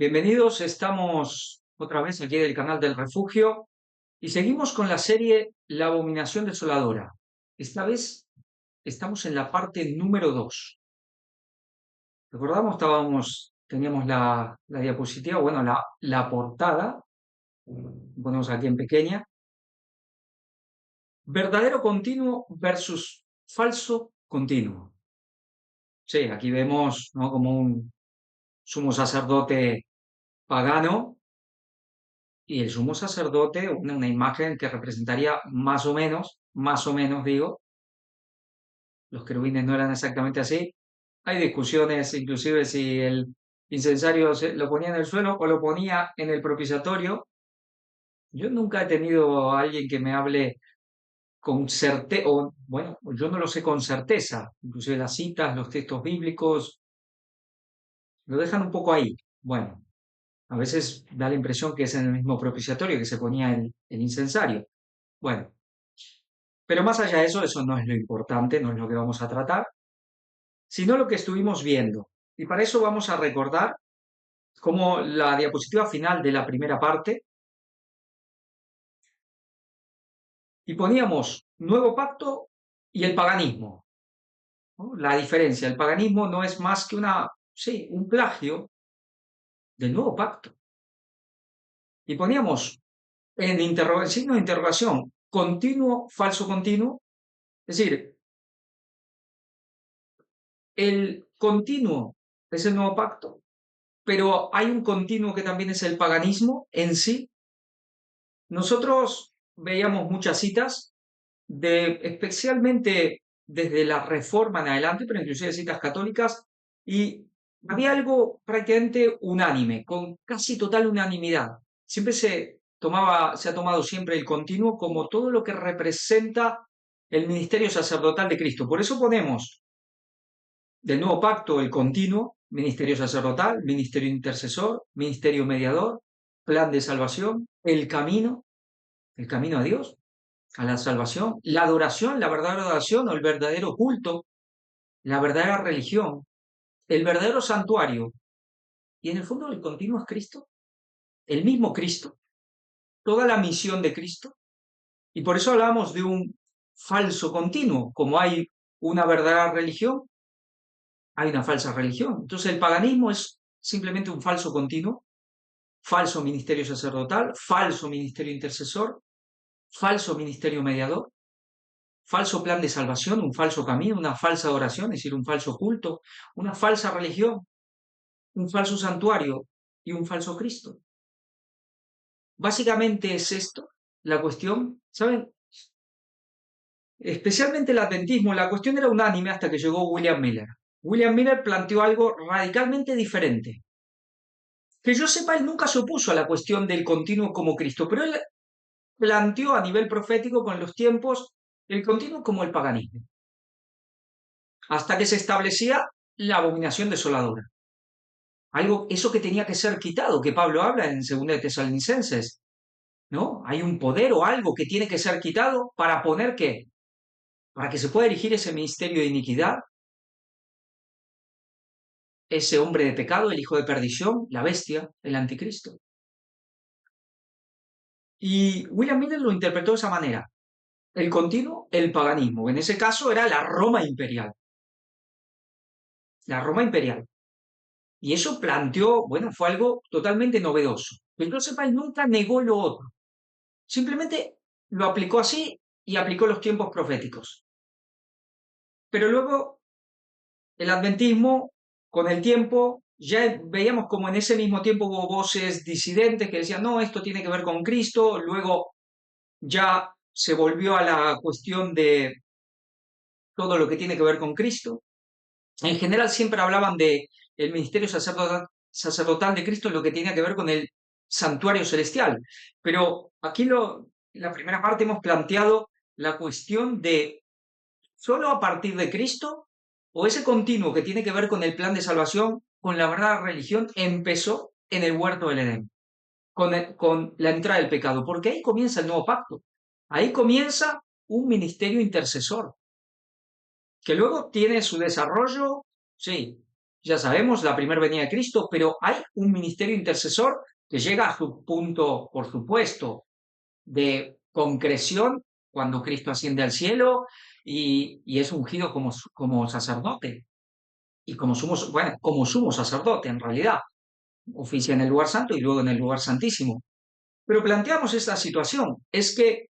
Bienvenidos, estamos otra vez aquí del canal del Refugio y seguimos con la serie La Abominación Desoladora. Esta vez estamos en la parte número 2. Recordamos, teníamos la diapositiva, bueno, la portada, ponemos aquí en pequeña. Verdadero continuo versus falso continuo. Sí, aquí vemos, ¿no?, como un sumo sacerdote pagano y el sumo sacerdote, una imagen que representaría más o menos digo, los querubines no eran exactamente así. Hay discusiones, inclusive si el incensario lo ponía en el suelo o lo ponía en el propiciatorio. Yo nunca he tenido a alguien que me hable con certeza, o bueno, yo no lo sé con certeza. Inclusive las citas, los textos bíblicos, lo dejan un poco ahí. Bueno, a veces da la impresión que es en el mismo propiciatorio que se ponía el incensario. Bueno, pero más allá de eso, eso no es lo importante, no es lo que vamos a tratar, sino lo que estuvimos viendo. Y para eso vamos a recordar cómo la diapositiva final de la primera parte, y poníamos nuevo pacto y el paganismo, ¿no? La diferencia, el paganismo no es más que sí, un plagio del nuevo pacto. Y poníamos en signo de interrogación, continuo, falso continuo, es decir, el continuo es el nuevo pacto, pero hay un continuo que también es el paganismo en sí. Nosotros veíamos muchas citas especialmente desde la Reforma en adelante, pero inclusive citas católicas, y había algo prácticamente unánime, con casi total unanimidad. Siempre se ha tomado siempre el continuo como todo lo que representa el ministerio sacerdotal de Cristo. Por eso ponemos del nuevo pacto el continuo, ministerio sacerdotal, ministerio intercesor, ministerio mediador, plan de salvación, el camino a Dios, a la salvación, la adoración, la verdadera adoración o el verdadero culto, la verdadera religión, el verdadero santuario. Y en el fondo el continuo es Cristo, el mismo Cristo, toda la misión de Cristo. Y por eso hablamos de un falso continuo. Como hay una verdadera religión, hay una falsa religión. Entonces el paganismo es simplemente un falso continuo, falso ministerio sacerdotal, falso ministerio intercesor, falso ministerio mediador, falso plan de salvación, un falso camino, una falsa adoración, es decir, un falso culto, una falsa religión, un falso santuario y un falso Cristo. Básicamente es esto la cuestión, ¿saben? Especialmente el adventismo, la cuestión era unánime hasta que llegó William Miller. William Miller planteó algo radicalmente diferente. Que yo sepa, él nunca se opuso a la cuestión del continuo como Cristo, pero él planteó a nivel profético con los tiempos el continuo como el paganismo, hasta que se establecía la abominación desoladora. Algo, eso que tenía que ser quitado, que Pablo habla en 2 de Tesalonicenses, ¿no? Hay un poder o algo que tiene que ser quitado para poner ¿qué? Para que se pueda erigir ese ministerio de iniquidad, ese hombre de pecado, el hijo de perdición, la bestia, el anticristo. Y William Miller lo interpretó de esa manera. El continuo, el paganismo. En ese caso era la Roma imperial. La Roma imperial. Y eso planteó, bueno, fue algo totalmente novedoso. El Joseph Pyle nunca negó lo otro. Simplemente lo aplicó así y aplicó los tiempos proféticos. Pero luego el adventismo, con el tiempo, ya veíamos como en ese mismo tiempo hubo voces disidentes que decían, no, esto tiene que ver con Cristo. Luego ya se volvió a la cuestión de todo lo que tiene que ver con Cristo. En general siempre hablaban de el ministerio sacerdotal de Cristo en lo que tenía que ver con el santuario celestial. Pero aquí en la primera parte hemos planteado la cuestión de solo a partir de Cristo o ese continuo que tiene que ver con el plan de salvación, con la verdadera religión, empezó en el huerto del Edén, con la entrada del pecado, porque ahí comienza el nuevo pacto. Ahí comienza un ministerio intercesor, que luego tiene su desarrollo, sí, ya sabemos, la primera venida de Cristo, pero hay un ministerio intercesor que llega a su punto, por supuesto, de concreción cuando Cristo asciende al cielo y es ungido como sacerdote y bueno, como sumo sacerdote en realidad, oficia en el lugar santo y luego en el lugar santísimo. Pero planteamos esta situación, es que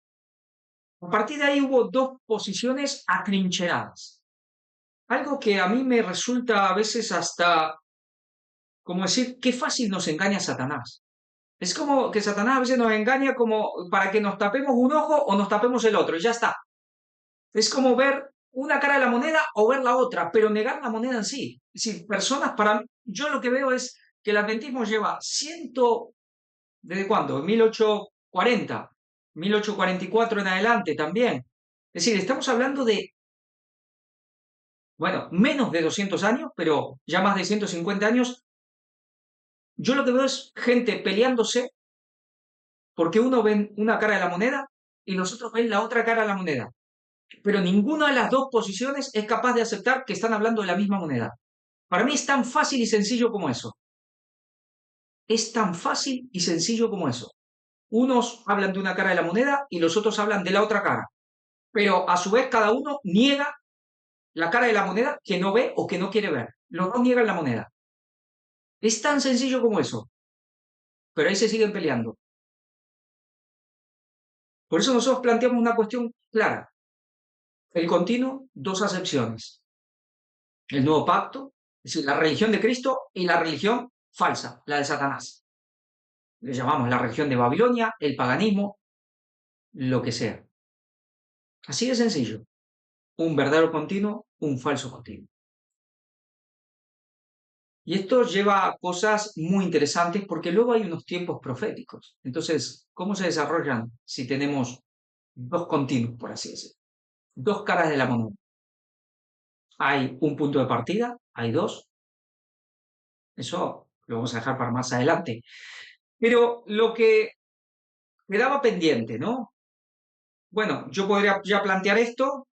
a partir de ahí hubo dos posiciones atrincheradas, algo que a mí me resulta a veces hasta como decir, qué fácil nos engaña Satanás. Es como que Satanás a veces nos engaña como para que nos tapemos un ojo o nos tapemos el otro, y ya está. Es como ver una cara de la moneda o ver la otra, pero negar la moneda en sí. Es decir, personas yo lo que veo es que el adventismo lleva ¿desde cuándo? 1840, 1844 en adelante también. Es decir, estamos hablando de, bueno, menos de 200 años, pero ya más de 150 años. Yo lo que veo es gente peleándose porque uno ven una cara de la moneda y los otros ven la otra cara de la moneda. Pero ninguna de las dos posiciones es capaz de aceptar que están hablando de la misma moneda. Para mí es tan fácil y sencillo como eso. Es tan fácil y sencillo como eso. Unos hablan de una cara de la moneda y los otros hablan de la otra cara. Pero a su vez cada uno niega la cara de la moneda que no ve o que no quiere ver. Los dos niegan la moneda. Es tan sencillo como eso. Pero ahí se siguen peleando. Por eso nosotros planteamos una cuestión clara. El continuo, dos acepciones. El nuevo pacto, es decir, la religión de Cristo y la religión falsa, la de Satanás. Le llamamos la religión de Babilonia, el paganismo, lo que sea. Así de sencillo. Un verdadero continuo, un falso continuo. Y esto lleva a cosas muy interesantes porque luego hay unos tiempos proféticos. Entonces, ¿cómo se desarrollan si tenemos dos continuos, por así decirlo? Dos caras de la moneda. Hay un punto de partida, hay dos. Eso lo vamos a dejar para más adelante. Pero lo que quedaba pendiente, ¿no? Bueno, yo podría ya plantear esto,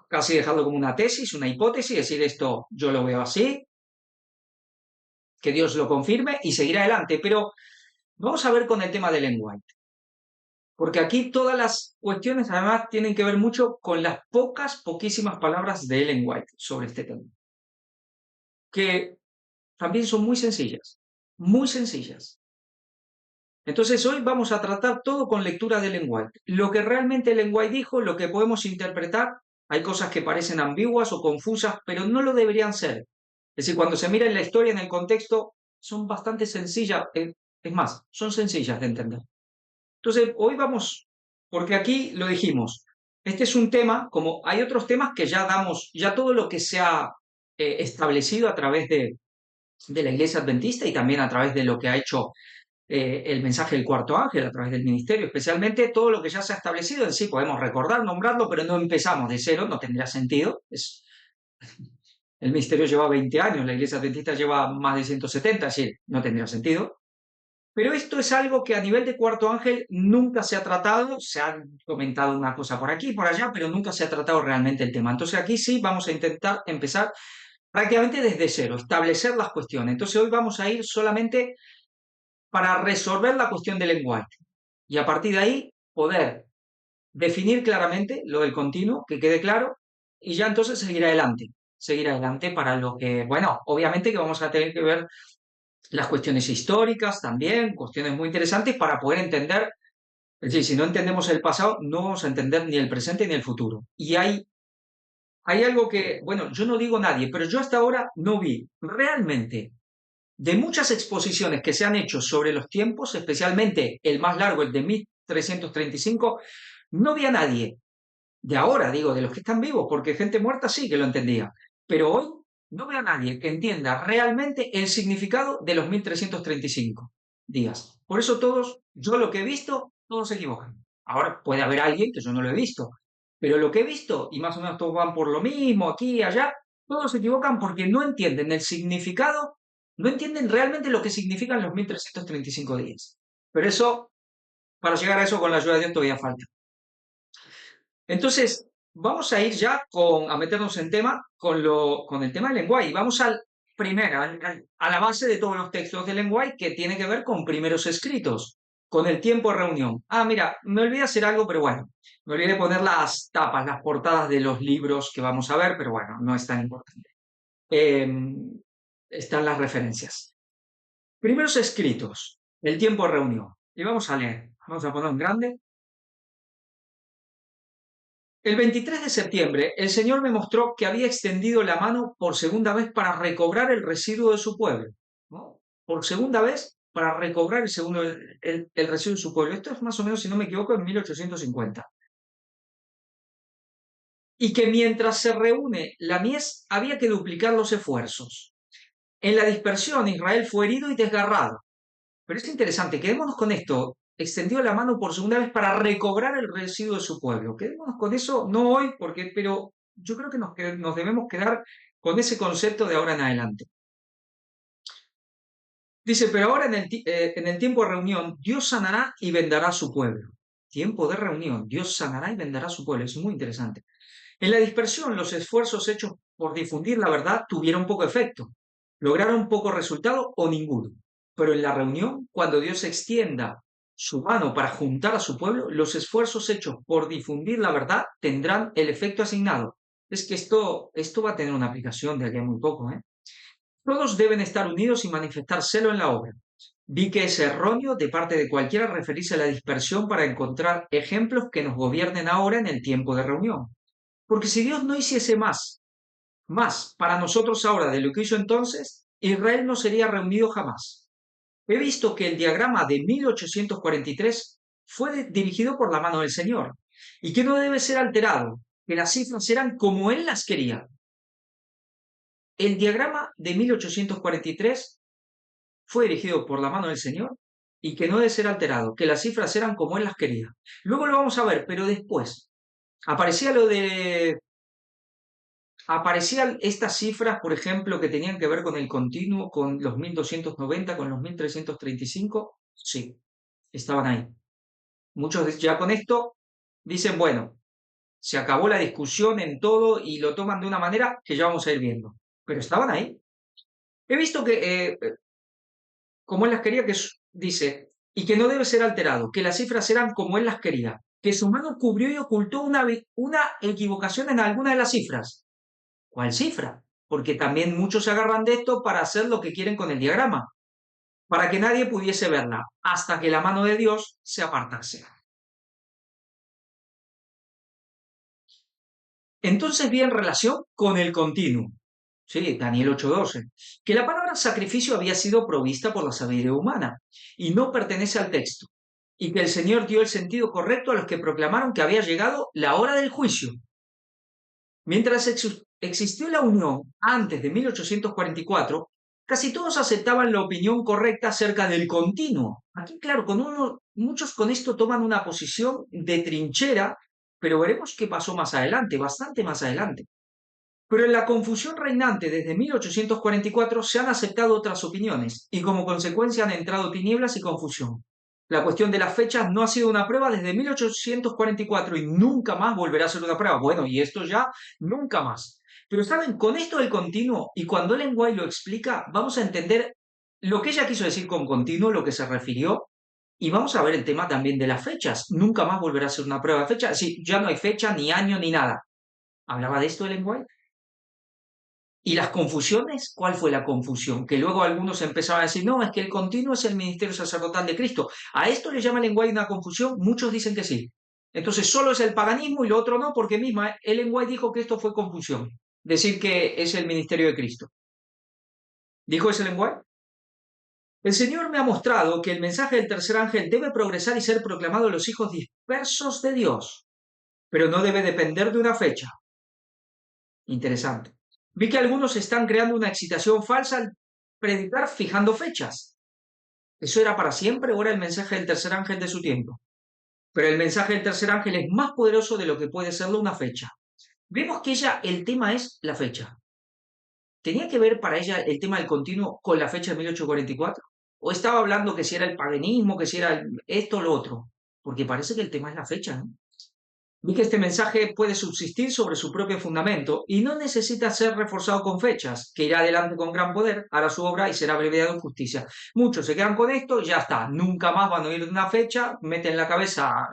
casi dejarlo como una tesis, una hipótesis, decir esto yo lo veo así, que Dios lo confirme y seguir adelante. Pero vamos a ver con el tema del lenguaje. Porque aquí todas las cuestiones además tienen que ver mucho con las poquísimas palabras de Ellen White sobre este tema, que también son muy sencillas, muy sencillas. Entonces hoy vamos a tratar todo con lectura de Ellen White. Lo que realmente Ellen White dijo, lo que podemos interpretar, hay cosas que parecen ambiguas o confusas, pero no lo deberían ser. Es decir, cuando se mira en la historia, en el contexto, son bastante sencillas, es más, son sencillas de entender. Entonces, hoy vamos, porque aquí lo dijimos, este es un tema, como hay otros temas que ya damos, ya todo lo que se ha establecido a través de la Iglesia Adventista y también a través de lo que ha hecho el mensaje del cuarto ángel, a través del ministerio, especialmente todo lo que ya se ha establecido en sí, podemos recordar, nombrarlo, pero no empezamos de cero, no tendría sentido. El ministerio lleva 20 años, la Iglesia Adventista lleva más de 170, es decir, no tendría sentido. Pero esto es algo que a nivel de cuarto ángel nunca se ha tratado, se ha comentado una cosa por aquí, por allá, pero nunca se ha tratado realmente el tema. Entonces aquí sí vamos a intentar empezar prácticamente desde cero, establecer las cuestiones. Entonces hoy vamos a ir solamente para resolver la cuestión del lenguaje y a partir de ahí poder definir claramente lo del continuo, que quede claro, y ya entonces seguir adelante para lo que, bueno, obviamente que vamos a tener que ver las cuestiones históricas también, cuestiones muy interesantes para poder entender, es decir, si no entendemos el pasado, no vamos a entender ni el presente ni el futuro. Y hay algo que, bueno, yo no digo nadie, pero yo hasta ahora no vi realmente de muchas exposiciones que se han hecho sobre los tiempos, especialmente el más largo, el de 1335, no vi a nadie, de ahora digo, de los que están vivos, porque gente muerta sí que lo entendía, pero hoy no veo a nadie que entienda realmente el significado de los 1335 días. Por eso todos, yo lo que he visto, todos se equivocan. Ahora puede haber alguien que yo no lo he visto, pero lo que he visto, y más o menos todos van por lo mismo, aquí y allá, todos se equivocan porque no entienden el significado, no entienden realmente lo que significan los 1335 días. Pero eso, para llegar a eso con la ayuda de Dios todavía falta. Entonces, vamos a ir ya a meternos en tema con el tema del lenguaje. Vamos a la base de todos los textos del lenguaje que tiene que ver con primeros escritos, con el tiempo de reunión. Ah, mira, me olvidé hacer algo, pero bueno, me olvidé poner las tapas, las portadas de los libros que vamos a ver, pero bueno, no es tan importante. Están las referencias. Primeros escritos, el tiempo de reunión. Y vamos a leer, vamos a poner en grande. El 23 de septiembre, el Señor me mostró que había extendido la mano por segunda vez para recobrar el residuo de su pueblo, ¿no? Por segunda vez para recobrar el residuo de su pueblo. Esto es más o menos, si no me equivoco, en 1850. Y que mientras se reúne la mies, había que duplicar los esfuerzos. En la dispersión, Israel fue herido y desgarrado. Pero es interesante, quedémonos con esto. Extendió la mano por segunda vez para recobrar el residuo de su pueblo. Quedémonos con eso, no hoy, pero yo creo que nos debemos quedar con ese concepto de ahora en adelante. Dice, pero ahora en el tiempo de reunión, Dios sanará y vendará a su pueblo. Tiempo de reunión, Dios sanará y vendará a su pueblo. Es muy interesante. En la dispersión, los esfuerzos hechos por difundir la verdad tuvieron poco efecto. Lograron poco resultado o ninguno. Pero en la reunión, cuando Dios extienda su mano para juntar a su pueblo, los esfuerzos hechos por difundir la verdad tendrán el efecto asignado. Es que esto va a tener una aplicación de aquí a muy poco, ¿eh? Todos deben estar unidos y manifestar celo en la obra. Vi que es erróneo de parte de cualquiera referirse a la dispersión para encontrar ejemplos que nos gobiernen ahora en el tiempo de reunión. Porque si Dios no hiciese más para nosotros ahora de lo que hizo entonces, Israel no sería reunido jamás. He visto que el diagrama de 1843 fue dirigido por la mano del Señor y que no debe ser alterado, que las cifras eran como Él las quería. El diagrama de 1843 fue dirigido por la mano del Señor y que no debe ser alterado, que las cifras eran como Él las quería. Luego lo vamos a ver, pero después aparecía aparecían estas cifras, por ejemplo, que tenían que ver con el continuo, con los 1290, con los 1335. Sí, estaban ahí. Muchos ya con esto dicen, bueno, se acabó la discusión en todo y lo toman de una manera que ya vamos a ir viendo. Pero estaban ahí. He visto que, como él las quería, dice, y que no debe ser alterado, que las cifras eran como él las quería, que su mano cubrió y ocultó una equivocación en alguna de las cifras. ¿Cuál cifra? Porque también muchos se agarran de esto para hacer lo que quieren con el diagrama, para que nadie pudiese verla, hasta que la mano de Dios se apartase. Entonces vi en relación con el continuo, sí, Daniel 8:12, que la palabra sacrificio había sido provista por la sabiduría humana y no pertenece al texto, y que el Señor dio el sentido correcto a los que proclamaron que había llegado la hora del juicio. Mientras existió la Unión antes de 1844, casi todos aceptaban la opinión correcta acerca del continuo. Aquí, claro, muchos con esto toman una posición de trinchera, pero veremos qué pasó más adelante, bastante más adelante. Pero en la confusión reinante desde 1844 se han aceptado otras opiniones y como consecuencia han entrado tinieblas y confusión. La cuestión de las fechas no ha sido una prueba desde 1844 y nunca más volverá a ser una prueba. Bueno, y esto ya nunca más. Pero saben, con esto del continuo y cuando Ellen White lo explica, vamos a entender lo que ella quiso decir con continuo, lo que se refirió, y vamos a ver el tema también de las fechas. Nunca más volverá a ser una prueba de fecha. Sí, ya no hay fecha, ni año, ni nada. ¿Hablaba de esto Ellen White? ¿Y las confusiones? ¿Cuál fue la confusión? Que luego algunos empezaban a decir, no, es que el continuo es el ministerio sacerdotal de Cristo. ¿A esto le llama el lenguaje una confusión? Muchos dicen que sí. Entonces solo es el paganismo y lo otro no, porque misma Ellen White dijo que esto fue confusión. Decir que es el ministerio de Cristo. ¿Dijo ese lenguaje? El Señor me ha mostrado que el mensaje del tercer ángel debe progresar y ser proclamado a los hijos dispersos de Dios, pero no debe depender de una fecha. Interesante. Vi que algunos están creando una excitación falsa al predicar fijando fechas. ¿Eso era para siempre o era el mensaje del tercer ángel de su tiempo? Pero el mensaje del tercer ángel es más poderoso de lo que puede serlo una fecha. Vemos que el tema es la fecha. ¿Tenía que ver para ella el tema del continuo con la fecha de 1844? ¿O estaba hablando que si era el paganismo, que si era esto o lo otro? Porque parece que el tema es la fecha, ¿no? Vi que este mensaje puede subsistir sobre su propio fundamento y no necesita ser reforzado con fechas, que irá adelante con gran poder, hará su obra y será abreviado en justicia. Muchos se quedan con esto y ya está, nunca más van a oír de una fecha, meten la cabeza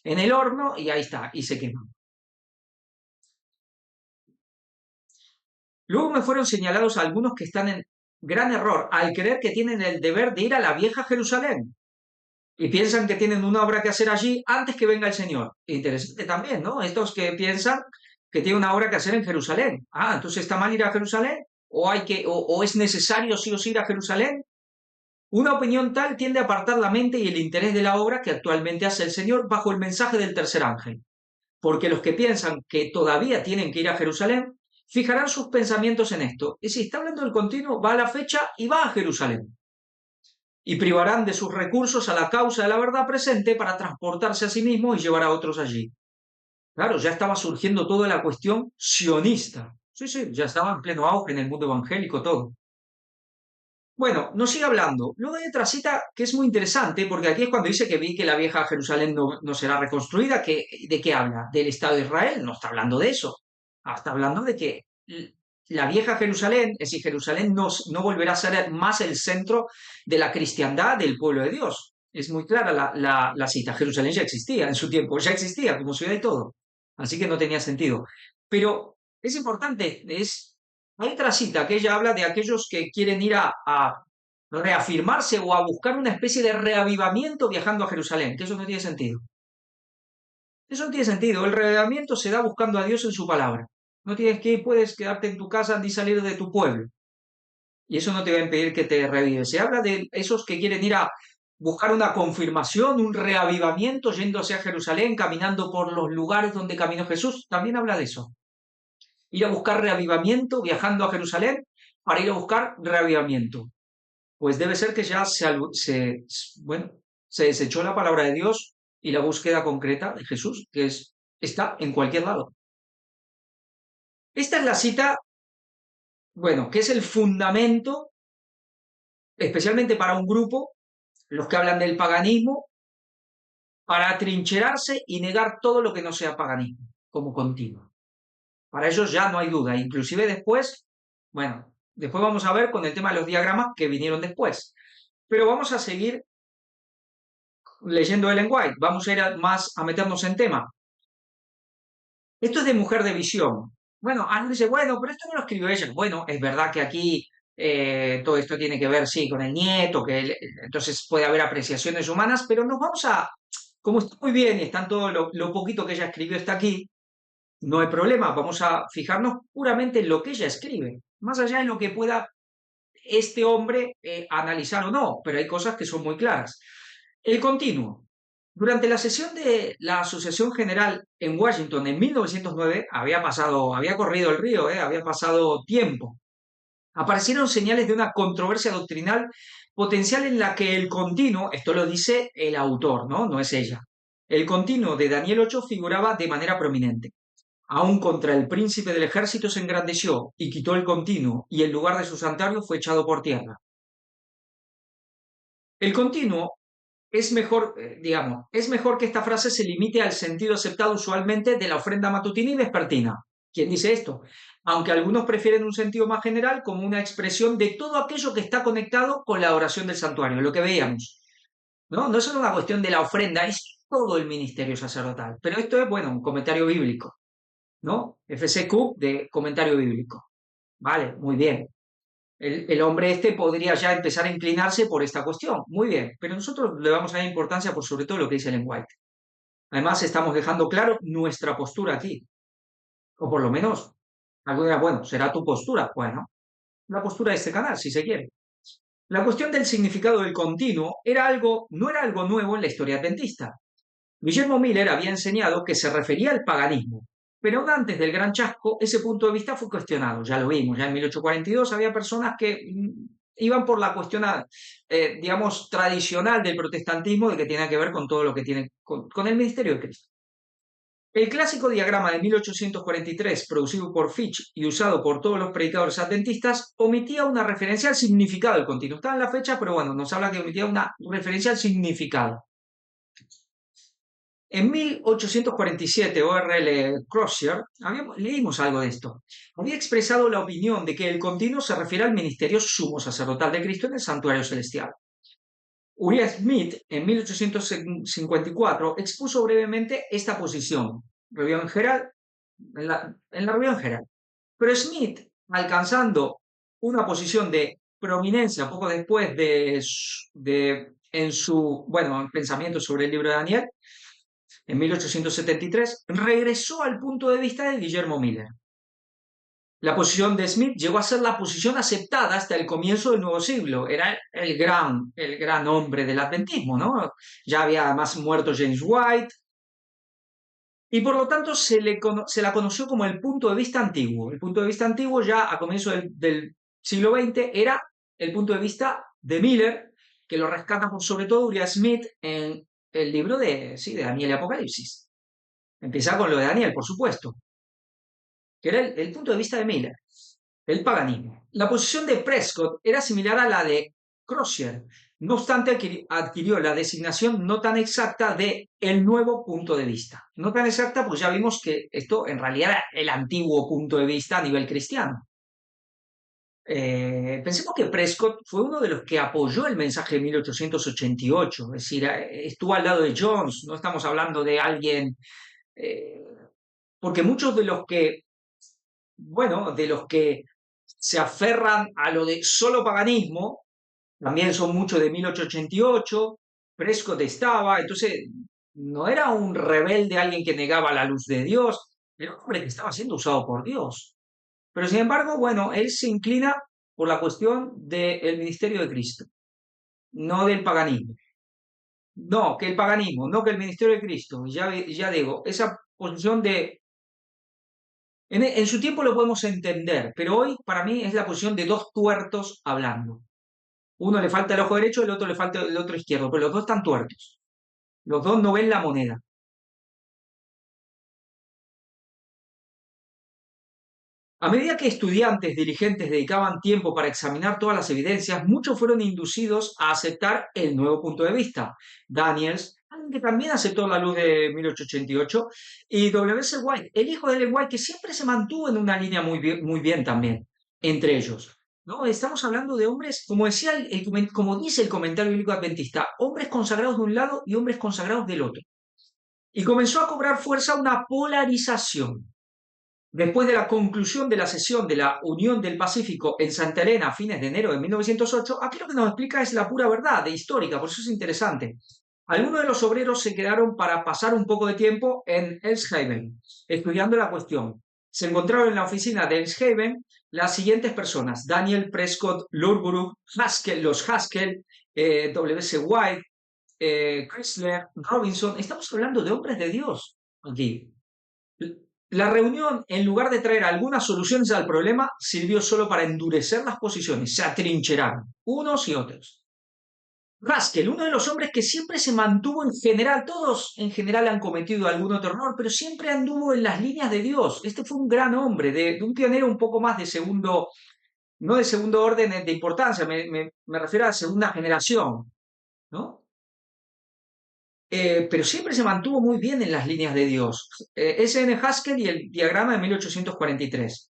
en el horno y ahí está, y se queman. Luego me fueron señalados algunos que están en gran error al creer que tienen el deber de ir a la vieja Jerusalén y piensan que tienen una obra que hacer allí antes que venga el Señor. Interesante también, ¿no? Estos que piensan que tienen una obra que hacer en Jerusalén. Ah, entonces está mal ir a Jerusalén o es necesario sí o sí ir a Jerusalén. Una opinión tal tiende a apartar la mente y el interés de la obra que actualmente hace el Señor bajo el mensaje del tercer ángel. Porque los que piensan que todavía tienen que ir a Jerusalén, fijarán sus pensamientos en esto. Y si está hablando del continuo, va a la fecha y va a Jerusalén. Y privarán de sus recursos a la causa de la verdad presente para transportarse a sí mismos y llevar a otros allí. Claro, ya estaba surgiendo toda la cuestión sionista. Sí, sí, ya estaba en pleno auge en el mundo evangélico todo. Bueno, nos sigue hablando. Luego hay otra cita que es muy interesante, porque aquí es cuando dice que vi que la vieja Jerusalén no será reconstruida. ¿De qué habla? ¿Del Estado de Israel? No está hablando de eso. Está hablando de que la vieja Jerusalén, es decir, Jerusalén no volverá a ser más el centro de la cristiandad del pueblo de Dios. Es muy clara la cita. Jerusalén ya existía en su tiempo, ya existía como ciudad y todo. Así que no tenía sentido. Pero es importante, hay otra cita que ella habla de aquellos que quieren ir a reafirmarse o a buscar una especie de reavivamiento viajando a Jerusalén, que eso no tiene sentido. Eso no tiene sentido. El reavivamiento se da buscando a Dios en su palabra. No tienes que ir, puedes quedarte en tu casa ni salir de tu pueblo. Y eso no te va a impedir que te revives. Se habla de esos que quieren ir a buscar una confirmación, un reavivamiento, yendo hacia Jerusalén, caminando por los lugares donde caminó Jesús. También habla de eso. Ir a buscar reavivamiento, viajando a Jerusalén, para ir a buscar reavivamiento. Pues debe ser que ya bueno, se desechó la palabra de Dios y la búsqueda concreta de Jesús, está en cualquier lado. Esta es la cita, bueno, que es el fundamento, especialmente para un grupo, los que hablan del paganismo, para atrincherarse y negar todo lo que no sea paganismo, como continuo. Para ellos ya no hay duda, inclusive después, bueno, después vamos a ver con el tema de los diagramas que vinieron después. Pero vamos a seguir leyendo Ellen White, vamos a ir más a meternos en tema. Esto es de Mujer de Visión. Bueno, alguien dice, bueno, pero esto no lo escribió ella. Bueno, es verdad que aquí todo esto tiene que ver, sí, con el nieto, entonces puede haber apreciaciones humanas, pero nos vamos como está muy bien y están todo lo poquito que ella escribió está aquí, no hay problema, vamos a fijarnos puramente en lo que ella escribe, más allá de lo que pueda este hombre analizar o no, pero hay cosas que son muy claras. El continuo. Durante la sesión de la Asociación General en Washington en 1909, había corrido el río, había pasado tiempo. Aparecieron señales de una controversia doctrinal potencial en la que el continuo, esto lo dice el autor, ¿no? No es ella. El continuo de Daniel 8 figuraba de manera prominente. Aún contra el príncipe del ejército se engrandeció y quitó el continuo, y el lugar de su santuario fue echado por tierra. El continuo es mejor, es mejor que esta frase se limite al sentido aceptado usualmente de la ofrenda matutina y vespertina. ¿Quién dice esto? Aunque algunos prefieren un sentido más general como una expresión de todo aquello que está conectado con la oración del santuario, lo que veíamos. No es solo una cuestión de la ofrenda, es todo el ministerio sacerdotal. Pero esto es, bueno, un comentario bíblico, ¿no? FCQ de comentario bíblico. Vale, muy bien. El hombre este podría ya empezar a inclinarse por esta cuestión. Muy bien, pero nosotros le vamos a dar importancia por sobre todo lo que dice Ellen White. Además, estamos dejando claro nuestra postura aquí. O por lo menos, algo dirá, bueno, será tu postura. Bueno, la postura de este canal, si se quiere. La cuestión del significado del continuo no era algo nuevo en la historia adventista. Guillermo Miller había enseñado que se refería al paganismo, pero aún antes del gran chasco, ese punto de vista fue cuestionado. Ya lo vimos, ya en 1842 había personas que iban por la cuestión, digamos, tradicional del protestantismo, de que tiene que ver con todo lo que tiene con el ministerio de Cristo. El clásico diagrama de 1843, producido por Fitch y usado por todos los predicadores adventistas, omitía una referencia al significado del continuo. Está en la fecha, pero bueno, nos habla que omitía una referencia al significado. En 1847, O.R.L. Crosier, leímos algo de esto, había expresado la opinión de que el continuo se refiere al ministerio sumo sacerdotal de Cristo en el santuario celestial. Uriah Smith, en 1854, expuso brevemente esta posición en la review en Herald. Pero Smith, alcanzando una posición de prominencia poco después en su, bueno, pensamiento sobre el libro de Daniel, en 1873, regresó al punto de vista de Guillermo Miller. La posición de Smith llegó a ser la posición aceptada hasta el comienzo del nuevo siglo. Era el gran hombre del adventismo, ¿no? Ya había además muerto James White, y por lo tanto se la conoció como el punto de vista antiguo. El punto de vista antiguo ya a comienzos del siglo XX era el punto de vista de Miller, que lo rescata sobre todo Uriah Smith en el libro de Daniel y Apocalipsis. Empieza con lo de Daniel, por supuesto, que era el punto de vista de Miller, el paganismo. La posición de Prescott era similar a la de Crosier, no obstante adquirió la designación no tan exacta de el nuevo punto de vista. No tan exacta, pues ya vimos que esto en realidad era el antiguo punto de vista a nivel cristiano. Pensemos que Prescott fue uno de los que apoyó el mensaje de 1888, es decir, estuvo al lado de Jones, no estamos hablando de alguien, eh, porque muchos de los que, bueno, de los que se aferran a lo de solo paganismo, también son muchos de 1888, Prescott estaba, entonces no era un rebelde, alguien que negaba la luz de Dios, era un hombre que estaba siendo usado por Dios. Pero sin embargo, bueno, él se inclina por la cuestión del ministerio de Cristo, no del paganismo. No, que el paganismo, no que el ministerio de Cristo. Ya digo, esa posición en su tiempo lo podemos entender, pero hoy para mí es la posición de dos tuertos hablando. Uno le falta el ojo derecho, el otro le falta el otro izquierdo, pero los dos están tuertos. Los dos no ven la moneda. A medida que estudiantes diligentes dedicaban tiempo para examinar todas las evidencias, muchos fueron inducidos a aceptar el nuevo punto de vista. Daniels, alguien que también aceptó la luz de 1888, y W.C. White, el hijo de Ellen White, que siempre se mantuvo en una línea muy bien también, entre ellos. ¿No? Estamos hablando de hombres, como decía como dice el comentario bíblico adventista, hombres consagrados de un lado y hombres consagrados del otro. Y comenzó a cobrar fuerza una polarización. Después de la conclusión de la sesión de la Unión del Pacífico en Santa Elena a fines de enero de 1908, aquí lo que nos explica es la pura verdad de histórica, por eso es interesante. Algunos de los obreros se quedaron para pasar un poco de tiempo en Elshhaven, estudiando la cuestión. Se encontraron en la oficina de Elshhaven las siguientes personas: Daniel Prescott, Loughborough, Haskell, los Haskell, W.C. White, Chrysler, Robinson. Estamos hablando de hombres de Dios aquí. La reunión, en lugar de traer algunas soluciones al problema, sirvió solo para endurecer las posiciones. Se atrincheraron unos y otros. Haskell, uno de los hombres que siempre se mantuvo en general, todos en general han cometido algún otro error, pero siempre anduvo en las líneas de Dios. Este fue un gran hombre, de un pionero un poco más de segundo, no de segundo orden de importancia, me refiero a segunda generación, ¿no? Pero siempre se mantuvo muy bien en las líneas de Dios. S.N. Haskell y el diagrama de 1843.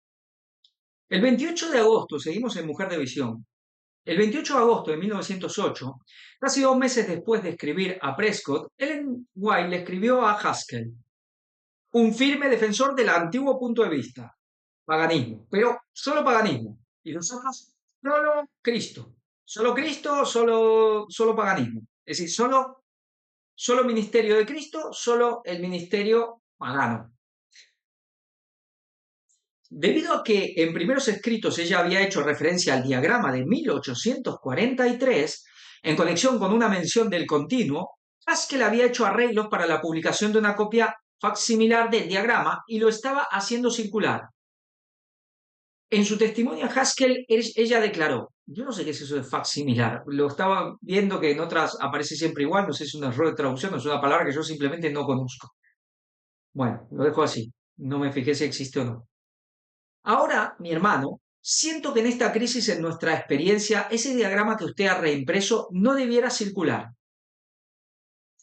El 28 de agosto, seguimos en Mujer de Visión, el 28 de agosto de 1908, casi 2 meses después de escribir a Prescott, Ellen White le escribió a Haskell, un firme defensor del antiguo punto de vista, paganismo, pero solo paganismo, y nosotros solo Cristo, solo paganismo, es decir, solo ministerio de Cristo, solo el ministerio pagano. Debido a que en primeros escritos ella había hecho referencia al diagrama de 1843, en conexión con una mención del continuo, Haskell había hecho arreglos para la publicación de una copia facsimilar del diagrama y lo estaba haciendo circular. En su testimonio a Haskell, ella declaró: yo no sé qué es eso de facsimilar, lo estaba viendo que en otras aparece siempre igual, no sé si es un error de traducción o es una palabra que yo simplemente no conozco. Bueno, lo dejo así, no me fijé si existe o no. Ahora, mi hermano, siento que en esta crisis, en nuestra experiencia, ese diagrama que usted ha reimpreso no debiera circular.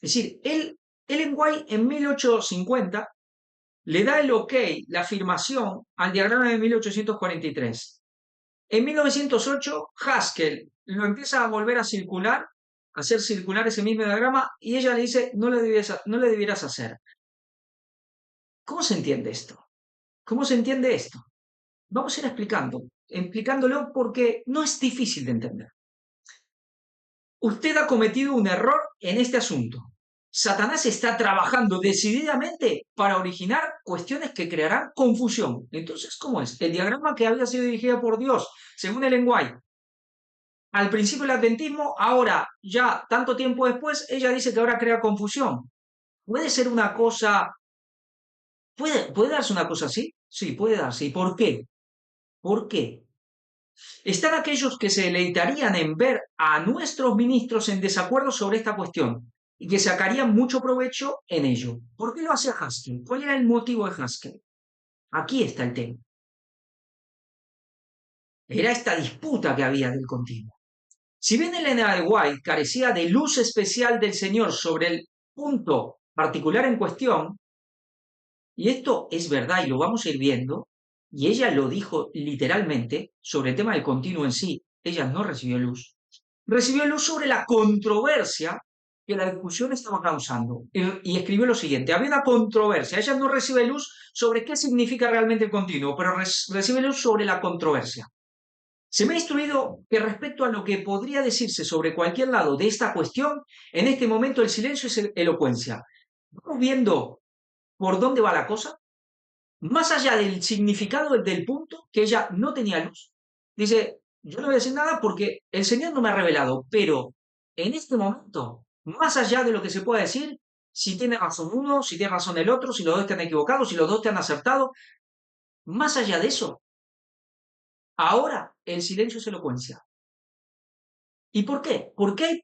Es decir, él Ellen White en 1850 le da el ok, la afirmación al diagrama de 1843. En 1908, Haskell lo empieza a volver a circular, a hacer circular ese mismo diagrama, y ella le dice, no le debieras hacer. ¿Cómo se entiende esto? ¿Cómo se entiende esto? Vamos a ir explicándolo porque no es difícil de entender. Usted ha cometido un error en este asunto. Satanás está trabajando decididamente para originar cuestiones que crearán confusión. Entonces, ¿cómo es? El diagrama que había sido dirigido por Dios, según Ellen White, al principio del adventismo, ahora, ya tanto tiempo después, ella dice que ahora crea confusión. ¿Puede ser una cosa, puede darse una cosa así? Sí, puede darse. ¿Y por qué? ¿Por qué? Están aquellos que se deleitarían en ver a nuestros ministros en desacuerdo sobre esta cuestión y que sacarían mucho provecho en ello. ¿Por qué lo hacía Haskell? ¿Cuál era el motivo de Haskell? Aquí está el tema. Era esta disputa que había del continuo. Si bien Elena de White carecía de luz especial del Señor sobre el punto particular en cuestión, y esto es verdad y lo vamos a ir viendo, y ella lo dijo literalmente sobre el tema del continuo en sí, ella no recibió luz sobre la controversia que la discusión estaba causando. Y escribió lo siguiente, había una controversia, ella no recibe luz sobre qué significa realmente el continuo, pero recibe luz sobre la controversia. Se me ha instruido que respecto a lo que podría decirse sobre cualquier lado de esta cuestión, en este momento el silencio es elocuencia. Vamos viendo por dónde va la cosa, más allá del significado del punto, que ella no tenía luz. Dice, yo no voy a decir nada porque el Señor no me ha revelado, pero en este momento, más allá de lo que se pueda decir, si tiene razón uno, si tiene razón el otro, si los dos están equivocados, si los dos te han acertado, más allá de eso, ahora el silencio es elocuencia. ¿Y por qué? Porque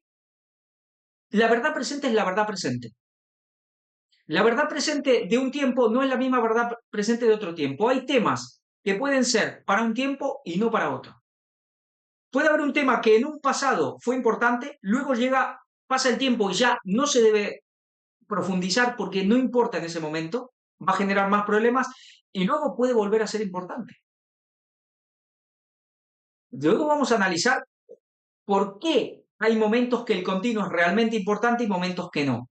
la verdad presente es la verdad presente. La verdad presente de un tiempo no es la misma verdad presente de otro tiempo. Hay temas que pueden ser para un tiempo y no para otro. Puede haber un tema que en un pasado fue importante, luego pasa el tiempo y ya no se debe profundizar porque no importa en ese momento, va a generar más problemas y luego puede volver a ser importante. Luego vamos a analizar por qué hay momentos que el continuo es realmente importante y momentos que no,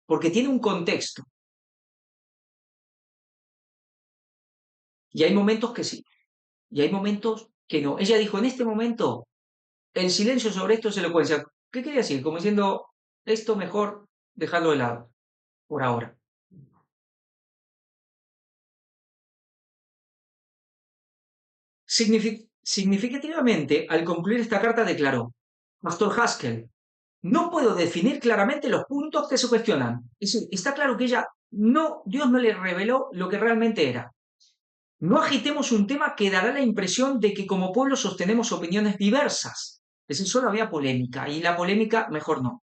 porque tiene un contexto. Y hay momentos que sí, y hay momentos que no. Ella dijo, en este momento, el silencio sobre esto es elocuencia. ¿Qué quería decir? Como diciendo, esto mejor dejarlo de lado, por ahora. Significativamente, al concluir esta carta declaró, Pastor Haskell, no puedo definir claramente los puntos que se cuestionan. Es decir, está claro que Dios no le reveló lo que realmente era. No agitemos un tema que dará la impresión de que como pueblo sostenemos opiniones diversas. Es decir, solo había polémica y la polémica mejor no.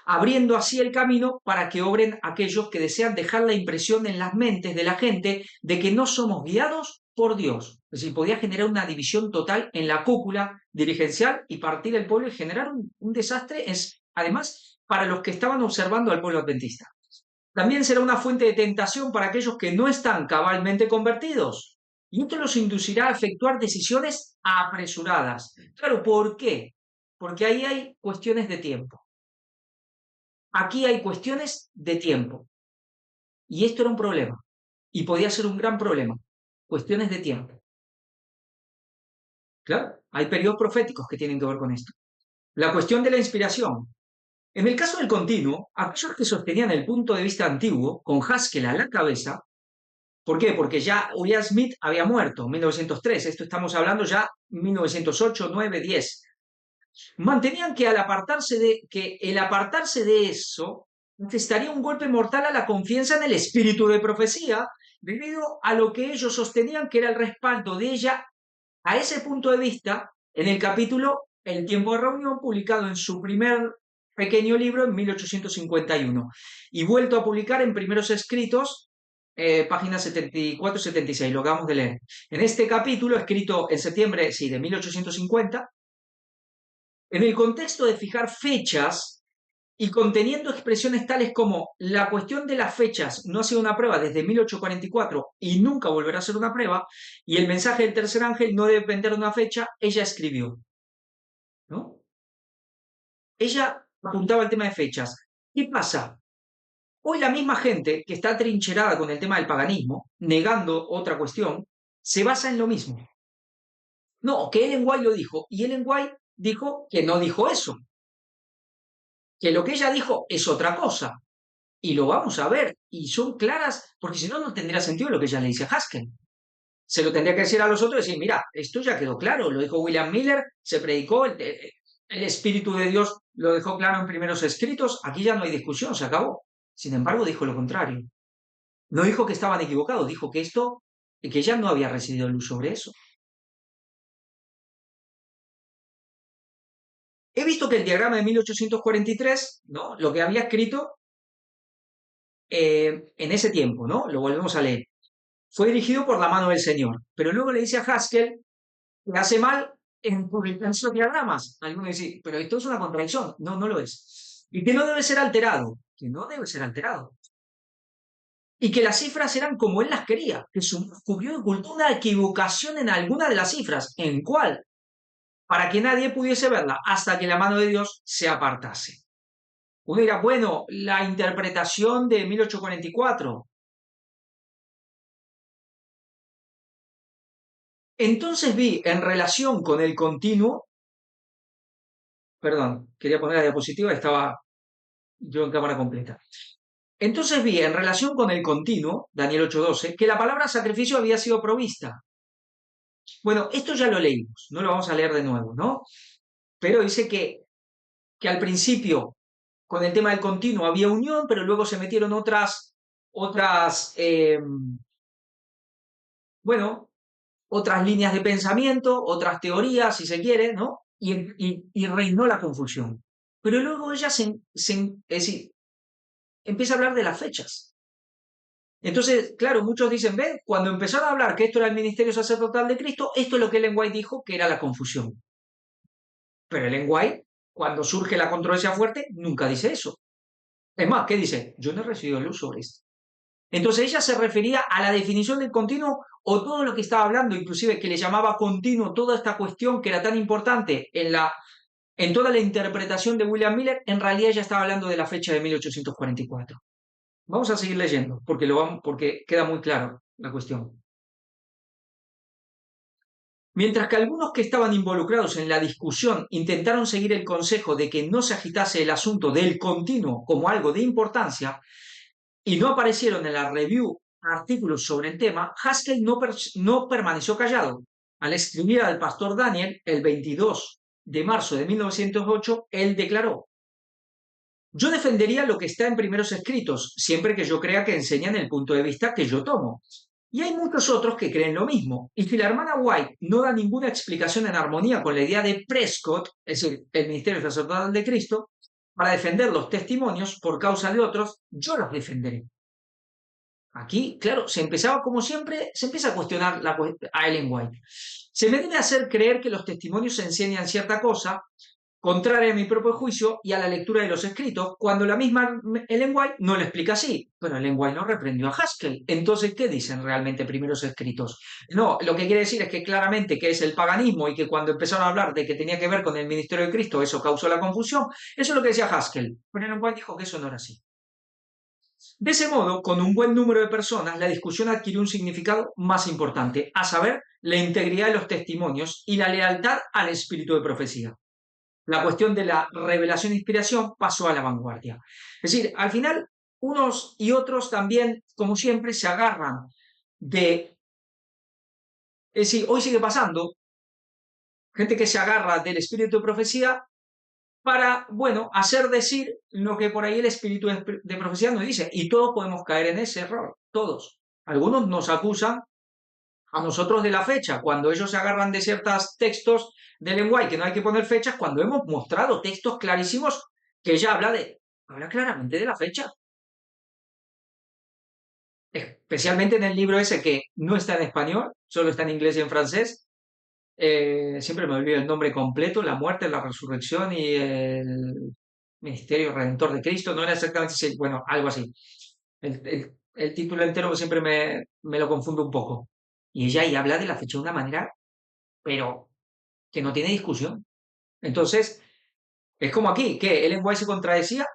Abriendo así el camino para que obren aquellos que desean dejar la impresión en las mentes de la gente de que no somos guiados por Dios. Es decir, podía generar una división total en la cúpula dirigencial y partir el pueblo y generar un desastre, además, para los que estaban observando al pueblo adventista. También será una fuente de tentación para aquellos que no están cabalmente convertidos. Y esto los inducirá a efectuar decisiones apresuradas. Claro, ¿por qué? Porque ahí hay cuestiones de tiempo. Aquí hay cuestiones de tiempo. Y esto era un problema. Y podía ser un gran problema. Cuestiones de tiempo. Claro, hay periodos proféticos que tienen que ver con esto. La cuestión de la inspiración. En el caso del continuo, aquellos que sostenían el punto de vista antiguo, con Haskell a la cabeza, ¿por qué? Porque ya Uriah Smith había muerto en 1903. Esto estamos hablando ya 1908, 9, 10. Mantenían que el apartarse de eso estaría un golpe mortal a la confianza en el espíritu de profecía, debido a lo que ellos sostenían que era el respaldo de ella a ese punto de vista en el capítulo El tiempo de reunión, publicado en su primer pequeño libro en 1851 y vuelto a publicar en Primeros Escritos, páginas 74-76, lo acabamos de leer. En este capítulo, escrito en septiembre, sí, de 1850, en el contexto de fijar fechas y conteniendo expresiones tales como la cuestión de las fechas no ha sido una prueba desde 1844 y nunca volverá a ser una prueba, y el mensaje del tercer ángel no debe depender de una fecha, ella escribió, ¿no? Ella apuntaba al tema de fechas. ¿Qué pasa? Hoy la misma gente que está trincherada con el tema del paganismo, negando otra cuestión, se basa en lo mismo. No, que Ellen White lo dijo, y Ellen White dijo que no dijo eso, que lo que ella dijo es otra cosa, y lo vamos a ver, y son claras, porque si no, no tendría sentido lo que ella le dice a Haskell. Se lo tendría que decir a los otros y decir, mira, esto ya quedó claro, lo dijo William Miller, se predicó, el Espíritu de Dios lo dejó claro en primeros escritos, aquí ya no hay discusión, se acabó. Sin embargo, dijo lo contrario. No dijo que estaban equivocados, dijo que esto, que ella no había recibido luz sobre eso. He visto que el diagrama de 1843, ¿no? Lo que había escrito en ese tiempo, ¿no? Lo volvemos a leer. Fue dirigido por la mano del Señor. Pero luego le dice a Haskell que hace mal en publicar esos diagramas. Algunos dicen, pero esto es una contradicción. No, no lo es. Y que no debe ser alterado. Que no debe ser alterado. Y que las cifras eran como él las quería. Que descubrió y ocultó una equivocación en alguna de las cifras. ¿En cuál? Para que nadie pudiese verla hasta que la mano de Dios se apartase. Uno dirá, bueno, la interpretación de 1844. Entonces vi en relación con el continuo, perdón, quería poner la diapositiva, estaba yo en cámara completa. Entonces vi en relación con el continuo, Daniel 8:12, que la palabra sacrificio había sido provista. Bueno, esto ya lo leímos, no lo vamos a leer de nuevo, ¿no? Pero dice que al principio con el tema del continuo había unión, pero luego se metieron bueno, otras líneas de pensamiento, otras teorías, si se quiere, ¿no? Y reinó la confusión. Pero luego ella es decir, empieza a hablar de las fechas. Entonces, claro, muchos dicen, ven, cuando empezaron a hablar que esto era el ministerio sacerdotal de Cristo, esto es lo que Ellen White dijo que era la confusión. Pero Ellen White, cuando surge la controversia fuerte, nunca dice eso. Es más, ¿qué dice? Yo no he recibido luz sobre esto. Entonces ella se refería a la definición del continuo o todo lo que estaba hablando, inclusive que le llamaba continuo toda esta cuestión que era tan importante en toda la interpretación de William Miller, en realidad ella estaba hablando de la fecha de 1844. Vamos a seguir leyendo, porque queda muy claro la cuestión. Mientras que algunos que estaban involucrados en la discusión intentaron seguir el consejo de que no se agitase el asunto del continuo como algo de importancia, y no aparecieron en la review artículos sobre el tema, Haskell no permaneció callado. Al escribir al pastor Daniel el 22 de marzo de 1908, él declaró, yo defendería lo que está en primeros escritos, siempre que yo crea que enseñan el punto de vista que yo tomo. Y hay muchos otros que creen lo mismo. Y si la hermana White no da ninguna explicación en armonía con la idea de Prescott, es decir, el ministerio sacerdotal de Cristo, para defender los testimonios por causa de otros, yo los defenderé. Aquí, claro, se empezaba, como siempre, se empieza a cuestionar a Ellen White. Se me debe hacer creer que los testimonios enseñan cierta cosa, contraria a mi propio juicio y a la lectura de los escritos, cuando la misma Ellen White no lo explica así. Pero Ellen White no reprendió a Haskell. Entonces, ¿qué dicen realmente primeros escritos? No, lo que quiere decir es que claramente que es el paganismo y que cuando empezaron a hablar de que tenía que ver con el ministerio de Cristo, eso causó la confusión. Eso es lo que decía Haskell. Pero Ellen White dijo que eso no era así. De ese modo, con un buen número de personas, la discusión adquirió un significado más importante, a saber, la integridad de los testimonios y la lealtad al espíritu de profecía. La cuestión de la revelación e inspiración pasó a la vanguardia. Es decir, al final, unos y otros también, como siempre, se agarran de... Es decir, hoy sigue pasando, gente que se agarra del espíritu de profecía para, bueno, hacer decir lo que por ahí el espíritu de profecía nos dice. Y todos podemos caer en ese error, todos. Algunos nos acusan a nosotros de la fecha, cuando ellos se agarran de ciertos textos del lenguaje que no hay que poner fechas, cuando hemos mostrado textos clarísimos que ella habla claramente de la fecha. Especialmente en el libro ese que no está en español, solo está en inglés y en francés. Siempre me olvido el nombre completo, la muerte, la resurrección y el... Ministerio Redentor de Cristo, no era exactamente así, bueno, algo así. El título entero siempre me lo confundo un poco. Y ella ahí habla de la fecha de una manera, pero que no tiene discusión. Entonces, es como aquí, que el lenguaje se contradecía,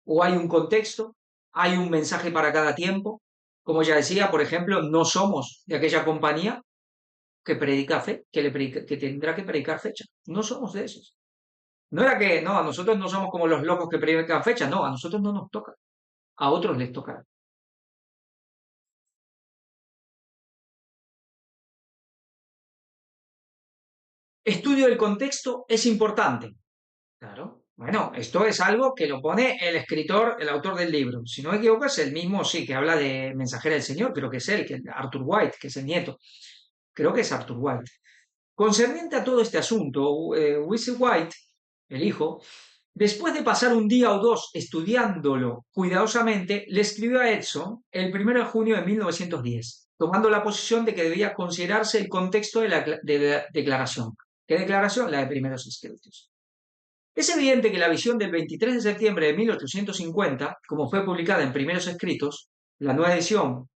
o hay un contexto, hay un mensaje para cada tiempo. Como ya decía, por ejemplo, no somos de aquella compañía que predica fe, que tendrá que predicar fecha. No somos de esos. No era que, no, a nosotros no somos como los locos que predican fecha, no, a nosotros no nos toca, a otros les toca. Estudio del contexto es importante. Claro. Bueno, esto es algo que lo pone el escritor, el autor del libro. Si no me equivoco, es el mismo, sí, que habla de Mensajera del Señor, creo que es él, que Arthur White, que es el nieto. Creo que es Arthur White. Concerniente a todo este asunto, Wesley White, el hijo, después de pasar un día o dos estudiándolo cuidadosamente, le escribió a Edson el 1 de junio de 1910, tomando la posición de que debía considerarse el contexto de la declaración. ¿Qué declaración? La de primeros escritos. Es evidente que la visión del 23 de septiembre de 1850, como fue publicada en Primeros Escritos, la nueva edición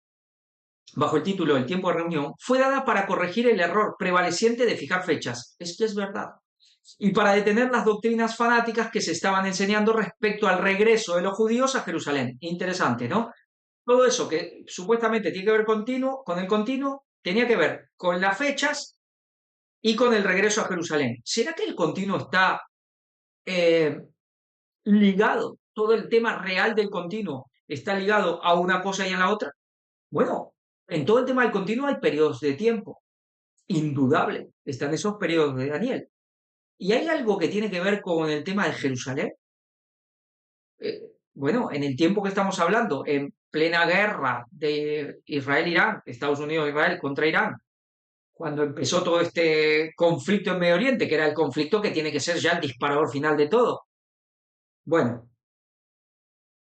bajo el título El tiempo de reunión, fue dada para corregir el error prevaleciente de fijar fechas. Esto es verdad. Y para detener las doctrinas fanáticas que se estaban enseñando respecto al regreso de los judíos a Jerusalén. Interesante, ¿no? Todo eso que supuestamente tiene que ver con el continuo, tenía que ver con las fechas y con el regreso a Jerusalén. ¿Será que el continuo está eh, ligado, todo el tema real del continuo está ligado a una cosa y a la otra? Bueno, en todo el tema del continuo hay periodos de tiempo, indudable, están esos periodos de Daniel. ¿Y hay algo que tiene que ver con el tema de Jerusalén? Bueno, en el tiempo que estamos hablando, en plena guerra de Israel-Irán, Estados Unidos-Israel contra Irán, cuando empezó todo este conflicto en Medio Oriente, que era el conflicto que tiene que ser ya el disparador final de todo. Bueno,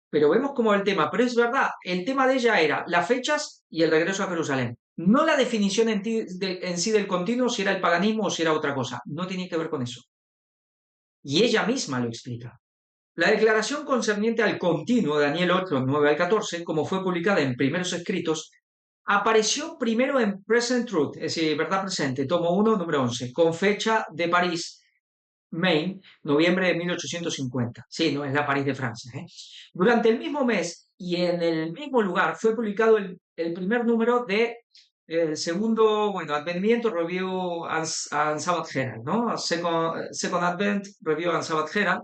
pero vemos como el tema, pero es verdad, el tema de ella era las fechas y el regreso a Jerusalén. No la definición en sí del continuo, si era el paganismo o si era otra cosa. No tenía que ver con eso. Y ella misma lo explica. La declaración concerniente al continuo de Daniel 8, 9 al 14, como fue publicada en Primeros Escritos, apareció primero en Present Truth, es decir, Verdad Presente, tomo 1, número 11, con fecha de París, Maine, noviembre de 1850. Sí, no es la París de Francia. ¿eh? Durante el mismo mes y en el mismo lugar fue publicado el primer número de el segundo, bueno, Advenimiento Review and Sabbath Herald, ¿no? Second Advent Review and Sabbath Herald,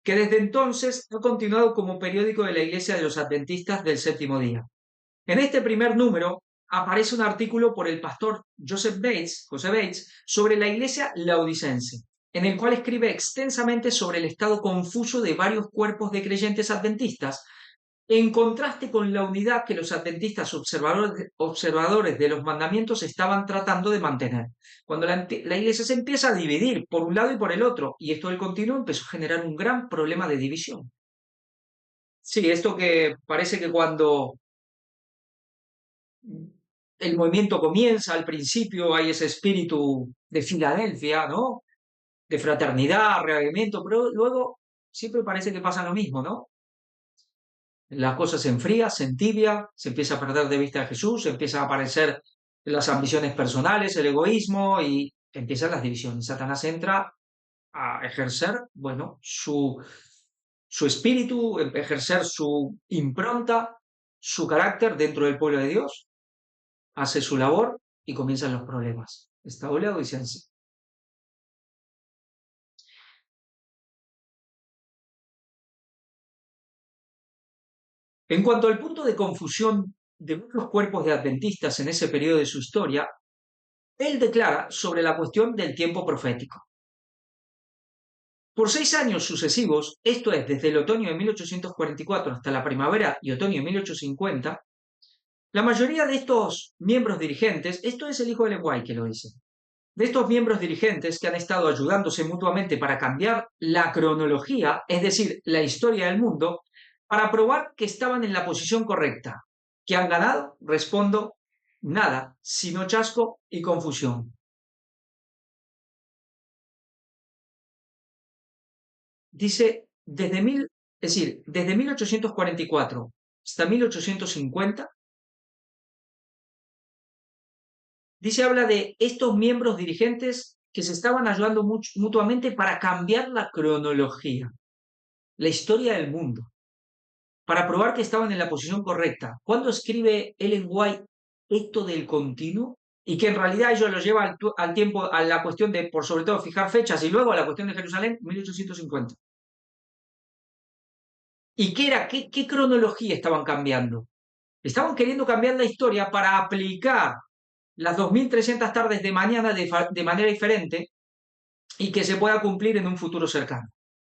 que desde entonces ha continuado como periódico de la Iglesia de los Adventistas del Séptimo Día. En este primer número aparece un artículo por el pastor José Bates, sobre la iglesia laodicense, en el cual escribe extensamente sobre el estado confuso de varios cuerpos de creyentes adventistas, en contraste con la unidad que los adventistas observadores de los mandamientos estaban tratando de mantener. Cuando la iglesia se empieza a dividir por un lado y por el otro, y esto del continuo empezó a generar un gran problema de división. Sí, esto que parece que cuando el movimiento comienza, al principio hay ese espíritu de Filadelfia, ¿no? De fraternidad, reavivamiento, pero luego siempre parece que pasa lo mismo, ¿no? La cosa se enfría, se entibia, se empieza a perder de vista a Jesús, empiezan a aparecer las ambiciones personales, el egoísmo y empiezan las divisiones. Satanás entra a ejercer, bueno, su espíritu, ejercer su impronta, su carácter dentro del pueblo de Dios, hace su labor y comienzan los problemas. Está oleado y se En cuanto al punto de confusión de muchos cuerpos de adventistas en ese periodo de su historia, él declara sobre la cuestión del tiempo profético. Por 6 años sucesivos, esto es, desde el otoño de 1844 hasta la primavera y otoño de 1850, la mayoría de estos miembros dirigentes, esto es el hijo de Lenguay que lo dice, de estos miembros dirigentes que han estado ayudándose mutuamente para cambiar la cronología, es decir, la historia del mundo, para probar que estaban en la posición correcta. ¿Que han ganado? Respondo, nada, sino chasco y confusión. Dice, desde 1844 hasta 1850, habla de estos miembros dirigentes que se estaban ayudando mutuamente para cambiar la cronología, la historia del mundo, para probar que estaban en la posición correcta. ¿Cuándo escribe Ellen White esto del continuo? Y que en realidad ello lo lleva al tiempo, a la cuestión de, por sobre todo, fijar fechas y luego a la cuestión de Jerusalén, 1850. ¿Y qué era? ¿Qué cronología estaban cambiando? Estaban queriendo cambiar la historia para aplicar las 2300 tardes de mañana de manera diferente y que se pueda cumplir en un futuro cercano.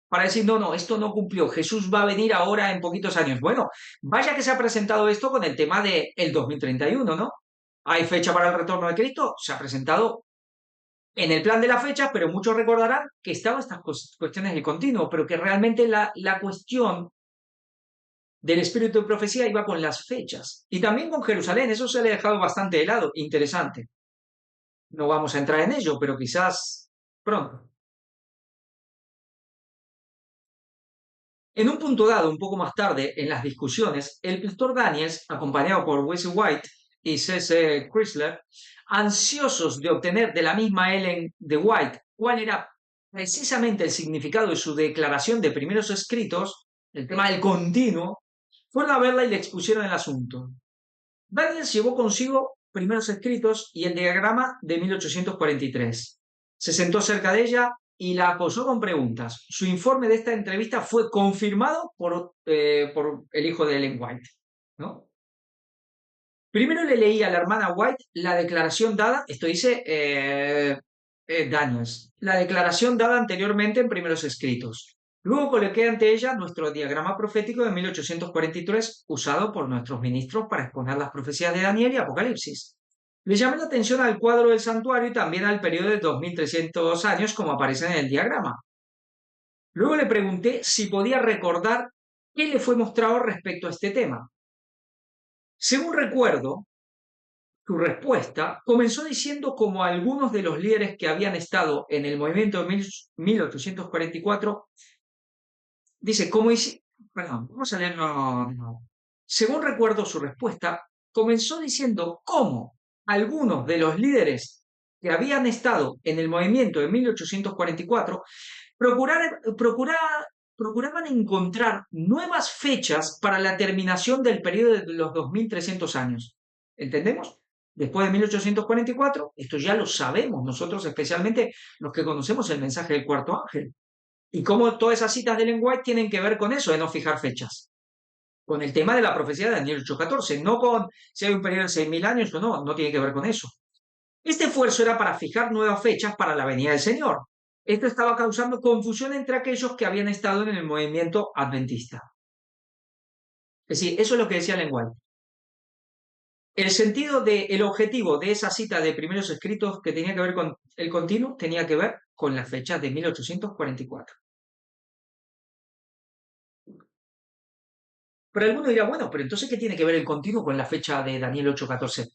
Para decir, no, no, esto no cumplió, Jesús va a venir ahora en poquitos años. Bueno, vaya que se ha presentado esto con el tema del 2031, ¿no? ¿Hay fecha para el retorno de Cristo? Se ha presentado en el plan de la fecha, pero muchos recordarán que estaban estas cuestiones del continuo, pero que realmente la cuestión del espíritu de profecía iba con las fechas. Y también con Jerusalén, eso se le ha dejado bastante de lado. Interesante. No vamos a entrar en ello, pero quizás pronto. En un punto dado, un poco más tarde, en las discusiones, el pastor Daniels, acompañado por Wesley White y C.C. Chrysler, ansiosos de obtener de la misma Ellen de White cuál era precisamente el significado de su declaración de primeros escritos, el tema del continuo, fueron a verla y le expusieron el asunto. Daniels llevó consigo primeros escritos y el diagrama de 1843. Se sentó cerca de ella y la acosó con preguntas. Su informe de esta entrevista fue confirmado por el hijo de Ellen White, ¿no? Primero le leí a la hermana White la declaración dada, esto dice Daniels, la declaración dada anteriormente en primeros escritos. Luego coloqué ante ella nuestro diagrama profético de 1843, usado por nuestros ministros para exponer las profecías de Daniel y Apocalipsis. Le llamé la atención al cuadro del santuario y también al periodo de 2300 años, como aparece en el diagrama. Luego le pregunté si podía recordar qué le fue mostrado respecto a este tema. Según recuerdo, su respuesta comenzó diciendo como algunos de los líderes que habían estado en el movimiento de 1844, dice, perdón, vamos a leerlo de nuevo. Según recuerdo su respuesta, comenzó diciendo cómo algunos de los líderes que habían estado en el movimiento de 1844 procuraban encontrar nuevas fechas para la terminación del periodo de los 2300 años. ¿Entendemos? Después de 1844, esto ya lo sabemos nosotros, especialmente los que conocemos el mensaje del cuarto ángel. Y cómo todas esas citas de Ellen White tienen que ver con eso, de no fijar fechas. Con el tema de la profecía de Daniel 8:14, no con si hay un periodo de 6.000 años o no, no tiene que ver con eso. Este esfuerzo era para fijar nuevas fechas para la venida del Señor. Esto estaba causando confusión entre aquellos que habían estado en el movimiento adventista. Es decir, eso es lo que decía Ellen White. El sentido el objetivo de esa cita de primeros escritos que tenía que ver con el continuo, tenía que ver con la fecha de 1844. Pero alguno dirá, bueno, pero entonces, ¿qué tiene que ver el continuo con la fecha de Daniel 8:14?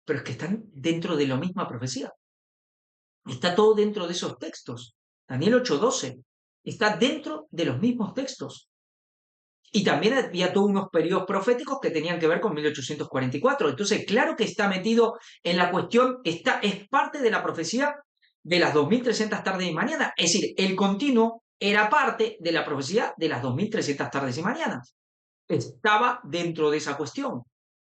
Pero es que están dentro de la misma profecía. Está todo dentro de esos textos. Daniel 8:12 está dentro de los mismos textos. Y también había todos unos periodos proféticos que tenían que ver con 1844. Entonces, claro que está metido en la cuestión, es parte de la profecía de las 2300 tardes y mañanas. Es decir, el continuo era parte de la profecía de las 2300 tardes y mañanas. Estaba dentro de esa cuestión.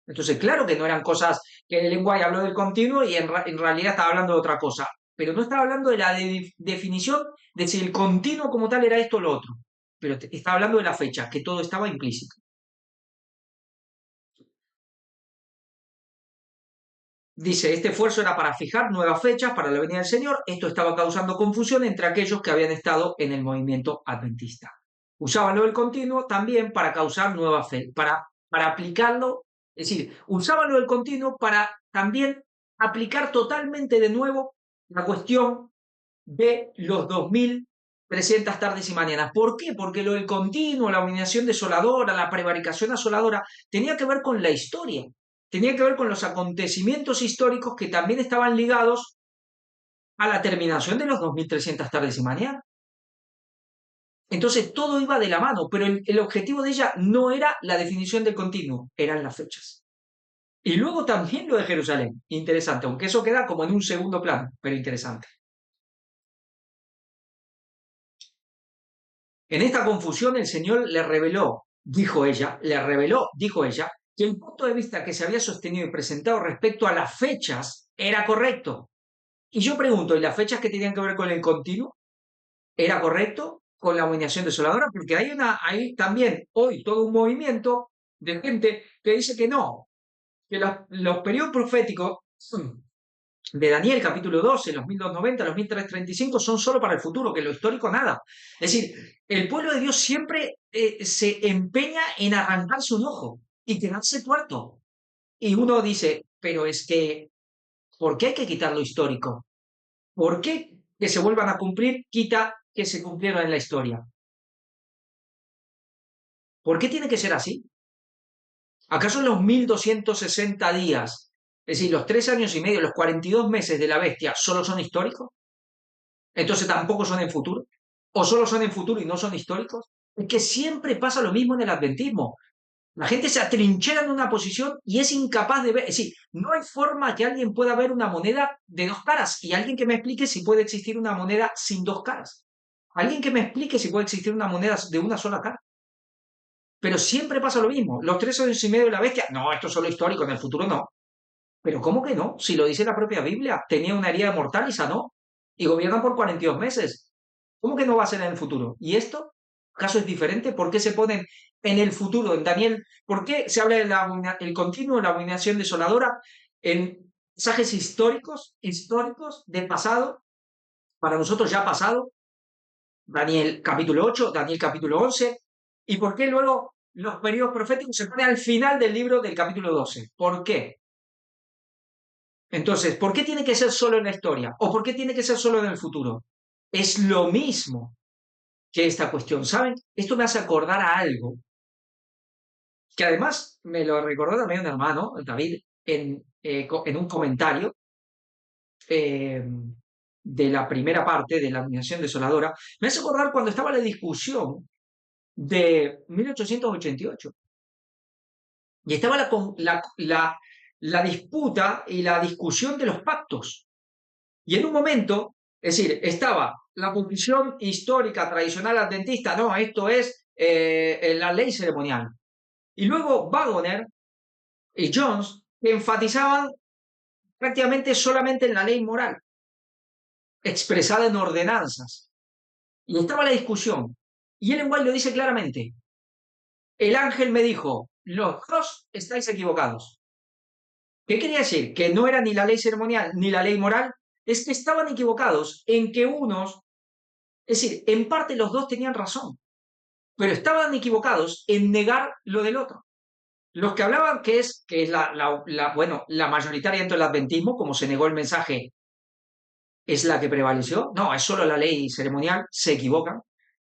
Entonces, claro que no eran cosas que el lenguaje habló del continuo y en realidad estaba hablando de otra cosa. Pero no estaba hablando de la definición de si el continuo como tal era esto o lo otro. Pero estaba hablando de la fecha, que todo estaba implícito. Dice, este esfuerzo era para fijar nuevas fechas para la venida del Señor. Esto estaba causando confusión entre aquellos que habían estado en el movimiento adventista. Usaban lo del continuo también para causar nuevas fe, para aplicarlo, es decir, usaban lo del continuo para también aplicar totalmente de nuevo la cuestión de los 2300 tardes y mañanas. ¿Por qué? Porque lo del continuo, la abominación desoladora, la prevaricación asoladora, tenía que ver con la historia, tenía que ver con los acontecimientos históricos que también estaban ligados a la terminación de los 2300 tardes y mañanas. Entonces todo iba de la mano, pero el objetivo de ella no era la definición del continuo, eran las fechas. Y luego también lo de Jerusalén. Interesante, aunque eso queda como en un segundo plano, pero interesante. En esta confusión el Señor le reveló, dijo ella, que el punto de vista que se había sostenido y presentado respecto a las fechas era correcto. Y yo pregunto, ¿y las fechas que tenían que ver con el continuo? ¿Era correcto? Con la abominación desoladora, porque hay también hoy todo un movimiento de gente que dice que no, que los periodos proféticos de Daniel, capítulo 12, los 1290, los 1335, son solo para el futuro, que lo histórico nada. Es decir, el pueblo de Dios siempre se empeña en arrancarse un ojo y quedarse tuerto. Y uno dice, pero es que, ¿por qué hay que quitar lo histórico? ¿Por qué que se vuelvan a cumplir quita que se cumplieron en la historia? ¿Por qué tiene que ser así? ¿Acaso los 1260 días, es decir, los 3 años y medio, los 42 meses de la bestia, solo son históricos? Entonces tampoco son en futuro. O solo son en futuro y no son históricos. Es que siempre pasa lo mismo en el adventismo. La gente se atrinchera en una posición y es incapaz de ver. Es decir, no hay forma que alguien pueda ver una moneda de dos caras. Y alguien que me explique si puede existir una moneda sin dos caras. Alguien que me explique si puede existir una moneda de una sola cara. Pero siempre pasa lo mismo. Los 3 años y medio de la bestia. No, esto es solo histórico, en el futuro no. Pero ¿cómo que no? Si lo dice la propia Biblia, tenía una herida mortal y sanó. Y gobierna por 42 meses. ¿Cómo que no va a ser en el futuro? ¿Y esto? ¿Acaso es diferente? ¿Por qué se ponen en el futuro, en Daniel? ¿Por qué se habla del continuo, de la abominación desoladora, en pasajes históricos del pasado, para nosotros ya pasado? Daniel capítulo 8, Daniel capítulo 11. ¿Y por qué luego los periodos proféticos se ponen al final del libro del capítulo 12? ¿Por qué? Entonces, ¿por qué tiene que ser solo en la historia? ¿O por qué tiene que ser solo en el futuro? Es lo mismo que esta cuestión. ¿Saben? Esto me hace acordar a algo que además me lo recordó también un hermano, David, en un comentario eh, de la primera parte de la Abominación Desoladora. Me hace acordar cuando estaba la discusión de 1888 y estaba la disputa y la discusión de los pactos. Y en un momento, es decir, estaba la posición histórica tradicional adventista, no, esto es la ley ceremonial. Y luego Wagner y Jones enfatizaban prácticamente solamente en la ley moral, expresada en ordenanzas. Y estaba la discusión. Y Ellen White lo dice claramente. El ángel me dijo, los dos estáis equivocados. ¿Qué quería decir? Que no era ni la ley ceremonial ni la ley moral. Es que estaban equivocados en que unos, es decir, en parte los dos tenían razón, pero estaban equivocados en negar lo del otro. Los que hablaban que es la mayoritaria dentro del adventismo, como se negó el mensaje, es la que prevaleció. No, es solo la ley ceremonial, se equivocan.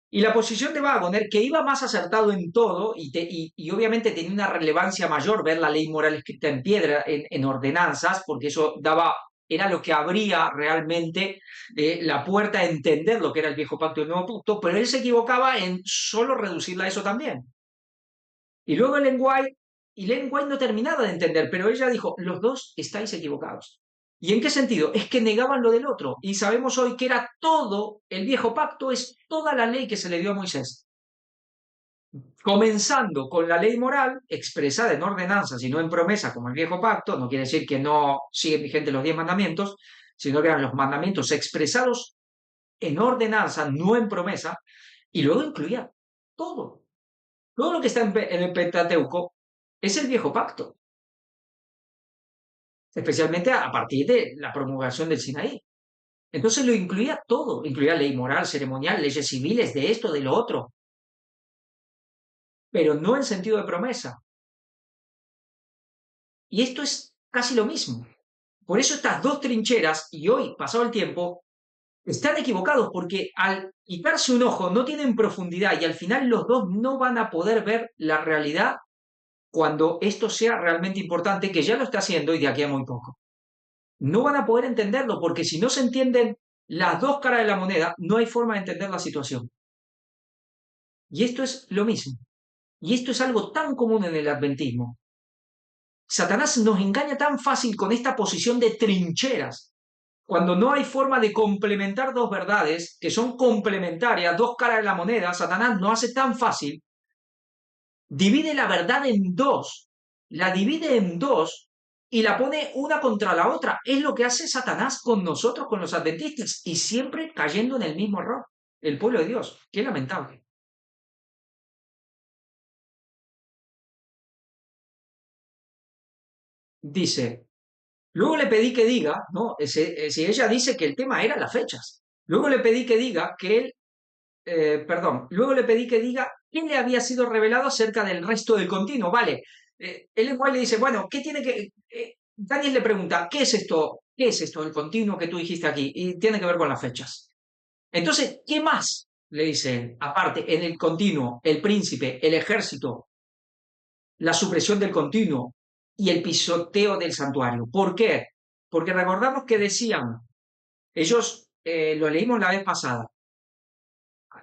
Y la posición de Wagner, que iba más acertado en todo y obviamente tenía una relevancia mayor ver la ley moral escrita en piedra, en ordenanzas, porque eso era lo que abría realmente la puerta a entender lo que era el viejo pacto y el nuevo pacto, pero él se equivocaba en solo reducirla a eso también. Y luego Ellen White no terminaba de entender, pero ella dijo, los dos estáis equivocados. ¿Y en qué sentido? Es que negaban lo del otro. Y sabemos hoy que era todo, el viejo pacto es toda la ley que se le dio a Moisés. Comenzando con la ley moral, expresada en ordenanzas y no en promesa, como el viejo pacto, no quiere decir que no siguen vigentes los 10 mandamientos, sino que eran los mandamientos expresados en ordenanza, no en promesa, y luego incluía todo. Todo lo que está en el Pentateuco es el viejo pacto, especialmente a partir de la promulgación del Sinaí. Entonces lo incluía todo, incluía ley moral, ceremonial, leyes civiles, de esto, de lo otro, pero no en sentido de promesa. Y esto es casi lo mismo. Por eso estas dos trincheras, y hoy, pasado el tiempo, están equivocados porque al quitarse un ojo no tienen profundidad y al final los dos no van a poder ver la realidad cuando esto sea realmente importante, que ya lo está haciendo y de aquí a muy poco. No van a poder entenderlo porque si no se entienden las dos caras de la moneda, no hay forma de entender la situación. Y esto es lo mismo. Y esto es algo tan común en el adventismo. Satanás nos engaña tan fácil con esta posición de trincheras, cuando no hay forma de complementar dos verdades que son complementarias, dos caras de la moneda. Satanás no hace tan fácil, divide la verdad en dos, la divide en dos y la pone una contra la otra. Es lo que hace Satanás con nosotros, con los adventistas, y siempre cayendo en el mismo error. El pueblo de Dios. Qué lamentable. Dice, luego le pedí que diga, ¿no? Si ella dice que el tema era las fechas. Luego le pedí que diga que él, perdón, luego le pedí que diga qué le había sido revelado acerca del resto del continuo. Vale, él igual le dice, bueno, ¿qué tiene que...? Daniel le pregunta, ¿qué es esto? ¿Qué es esto del continuo que tú dijiste aquí? Y tiene que ver con las fechas. Entonces, ¿qué más? Le dice él. Aparte, en el continuo, el príncipe, el ejército, la supresión del continuo y el pisoteo del santuario. ¿Por qué? Porque recordamos que decían, ellos, lo leímos la vez pasada,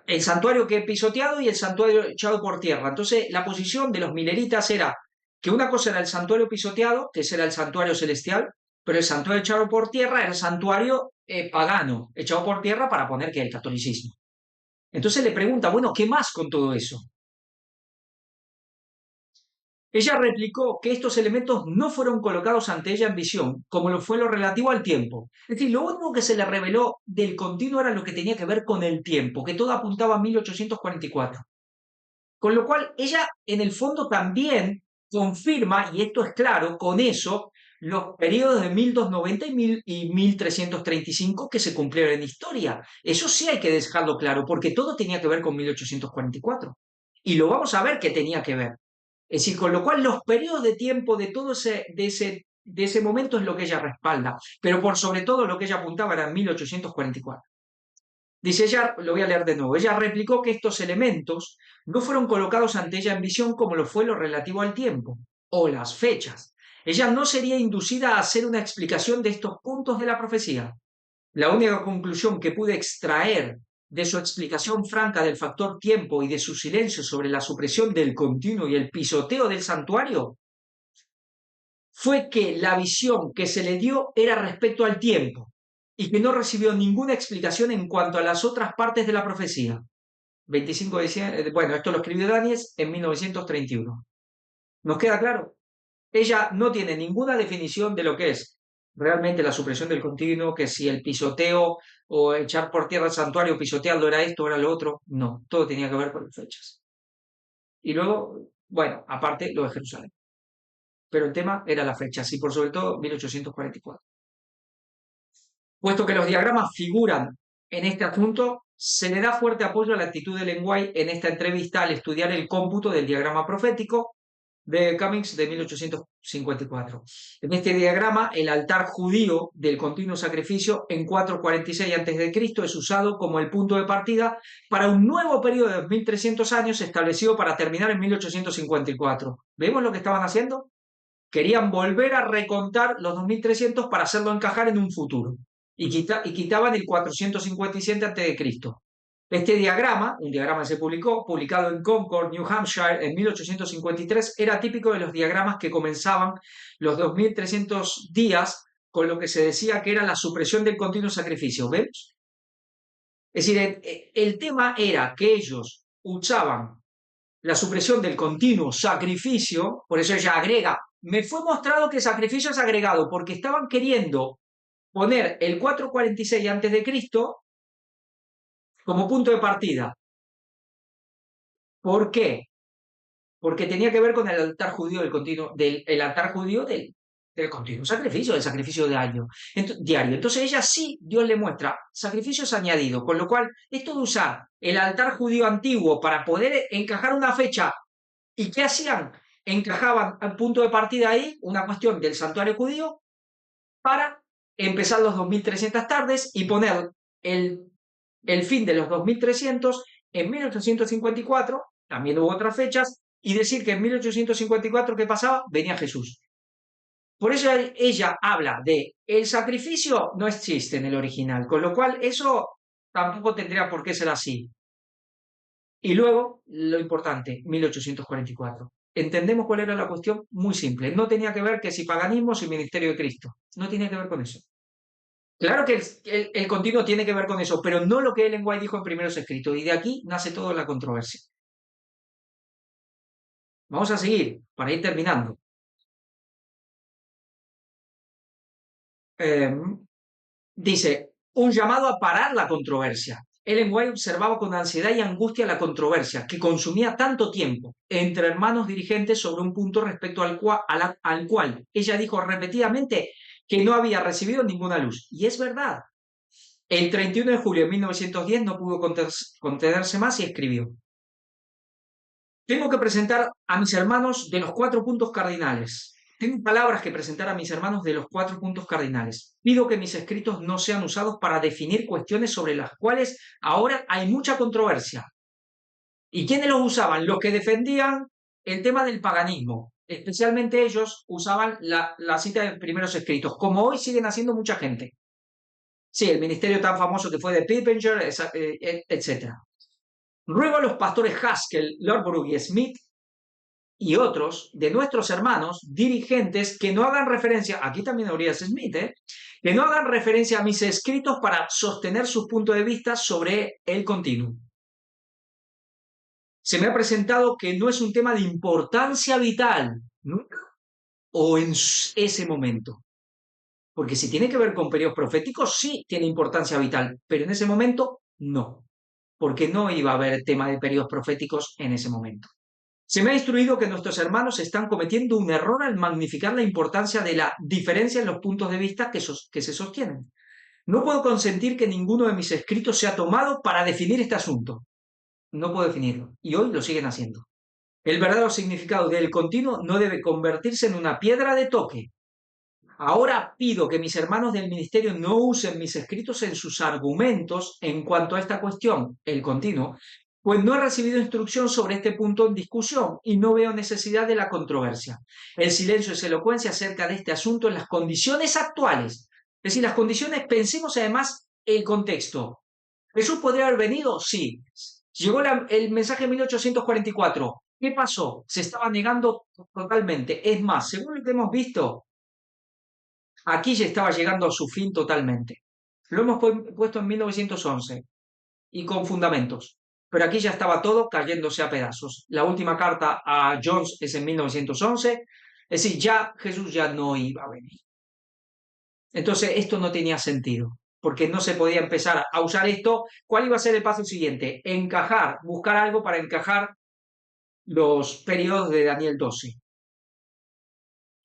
el santuario que he pisoteado y el santuario echado por tierra. Entonces, la posición de los mileritas era que una cosa era el santuario pisoteado, que ese era el santuario celestial, pero el santuario echado por tierra era el santuario pagano, echado por tierra para poner que el catolicismo. Entonces le pregunta, bueno, ¿qué más con todo eso? Ella replicó que estos elementos no fueron colocados ante ella en visión, como lo fue lo relativo al tiempo. Es decir, lo único que se le reveló del continuo era lo que tenía que ver con el tiempo, que todo apuntaba a 1844. Con lo cual, ella en el fondo también confirma, y esto es claro, con eso, los periodos de 1290 y 1335 que se cumplieron en historia. Eso sí hay que dejarlo claro, porque todo tenía que ver con 1844. Y lo vamos a ver que tenía que ver. Es decir, con lo cual los periodos de tiempo de todo de ese momento es lo que ella respalda, pero por sobre todo lo que ella apuntaba era 1844. Dice ella, lo voy a leer de nuevo, ella replicó que estos elementos no fueron colocados ante ella en visión como lo fue lo relativo al tiempo o las fechas. Ella no sería inducida a hacer una explicación de estos puntos de la profecía. La única conclusión que pude extraer de su explicación franca del factor tiempo y de su silencio sobre la supresión del continuo y el pisoteo del santuario fue que la visión que se le dio era respecto al tiempo y que no recibió ninguna explicación en cuanto a las otras partes de la profecía. 25 de diciembre, bueno, esto lo escribió Daniel en 1931. ¿Nos queda claro? Ella no tiene ninguna definición de lo que es realmente la supresión del continuo, que si el pisoteo o echar por tierra el santuario, pisotearlo era esto, era lo otro. No, todo tenía que ver con las fechas. Y luego, bueno, aparte lo de Jerusalén. Pero el tema era las fechas y por sobre todo 1844. Puesto que los diagramas figuran en este asunto, se le da fuerte apoyo a la actitud de Lenguay en esta entrevista al estudiar el cómputo del diagrama profético de Cummings de 1854. En este diagrama, el altar judío del continuo sacrificio en 446 a.C. es usado como el punto de partida para un nuevo periodo de 2300 años establecido para terminar en 1854. ¿Vemos lo que estaban haciendo? Querían volver a recontar los 2300 para hacerlo encajar en un futuro. Y quitaban el 457 a.C. Este diagrama, un diagrama que se publicado en Concord, New Hampshire, en 1853, era típico de los diagramas que comenzaban los 2300 días con lo que se decía que era la supresión del continuo sacrificio. ¿Vemos? Es decir, el tema era que ellos usaban la supresión del continuo sacrificio, por eso ella agrega, me fue mostrado que sacrificio es agregado, porque estaban queriendo poner el 446 a.C. como punto de partida. ¿Por qué? Porque tenía que ver con el altar judío del continuo, el altar judío del continuo sacrificio, del sacrificio diario. Entonces ella sí, Dios le muestra sacrificios añadidos, con lo cual esto de usar el altar judío antiguo para poder encajar una fecha. ¿Y qué hacían? Encajaban al punto de partida ahí una cuestión del santuario judío para empezar los 2300 tardes y poner el fin de los 2300 en 1854, también hubo otras fechas, y decir que en 1854, ¿qué pasaba? Venía Jesús. Por eso ella habla de el sacrificio no existe en el original, con lo cual eso tampoco tendría por qué ser así. Y luego, lo importante, 1844. ¿Entendemos cuál era la cuestión? Muy simple. No tenía que ver que si paganismo, si ministerio de Cristo. No tenía que ver con eso. Claro que el continuo tiene que ver con eso, pero no lo que Ellen White dijo en primeros escritos. Y de aquí nace toda la controversia. Vamos a seguir para ir terminando. Eh, Dice, un llamado a parar la controversia. Ellen White observaba con ansiedad y angustia la controversia que consumía tanto tiempo entre hermanos dirigentes sobre un punto respecto al cual ella dijo repetidamente que no había recibido ninguna luz. Y es verdad. El 31 de julio de 1910 no pudo contenerse más y escribió: tengo que presentar a mis hermanos de los 4 puntos cardinales. Tengo palabras que presentar a mis hermanos de los 4 puntos cardinales. Pido que mis escritos no sean usados para definir cuestiones sobre las cuales ahora hay mucha controversia. ¿Y quiénes los usaban? Los que defendían el tema del paganismo. Especialmente ellos usaban la cita de primeros escritos, como hoy siguen haciendo mucha gente. Sí, el ministerio tan famoso que fue de Pippenger, etc. Ruego a los pastores Haskell, Lordbrook y Smith y otros de nuestros hermanos dirigentes que no hagan referencia, aquí también habría Smith, que no hagan referencia a mis escritos para sostener sus puntos de vista sobre el continuo. Se me ha presentado que no es un tema de importancia vital, nunca o en ese momento. Porque si tiene que ver con periodos proféticos, sí tiene importancia vital, pero en ese momento no, porque no iba a haber tema de periodos proféticos en ese momento. Se me ha instruido que nuestros hermanos están cometiendo un error al magnificar la importancia de la diferencia en los puntos de vista que se sostienen. No puedo consentir que ninguno de mis escritos sea tomado para definir este asunto. No puedo definirlo, y hoy lo siguen haciendo. El verdadero significado del continuo no debe convertirse en una piedra de toque. Ahora pido que mis hermanos del ministerio no usen mis escritos en sus argumentos en cuanto a esta cuestión, el continuo, pues no he recibido instrucción sobre este punto en discusión y no veo necesidad de la controversia. El silencio es elocuencia acerca de este asunto en las condiciones actuales. Es decir, las condiciones, pensemos además el contexto. ¿Jesús podría haber venido? Sí. Llegó el mensaje de 1844. ¿Qué pasó? Se estaba negando totalmente. Es más, según lo que hemos visto, aquí ya estaba llegando a su fin totalmente. Lo hemos puesto en 1911 y con fundamentos, pero aquí ya estaba todo cayéndose a pedazos. La última carta a Jones es en 1911, es decir, ya Jesús ya no iba a venir. Entonces esto no tenía sentido, porque no se podía empezar a usar esto. ¿Cuál iba a ser el paso siguiente? Encajar, buscar algo para encajar los periodos de Daniel 12.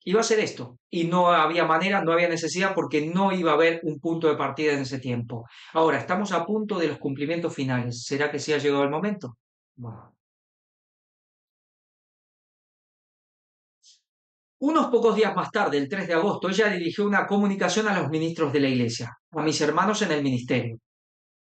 Iba a ser esto. Y no había manera, no había necesidad porque no iba a haber un punto de partida en ese tiempo. Ahora, estamos a punto de los cumplimientos finales. ¿Será que sí ha llegado el momento? Bueno. Unos pocos días más tarde, el 3 de agosto, ella dirigió una comunicación a los ministros de la Iglesia, a mis hermanos en el ministerio.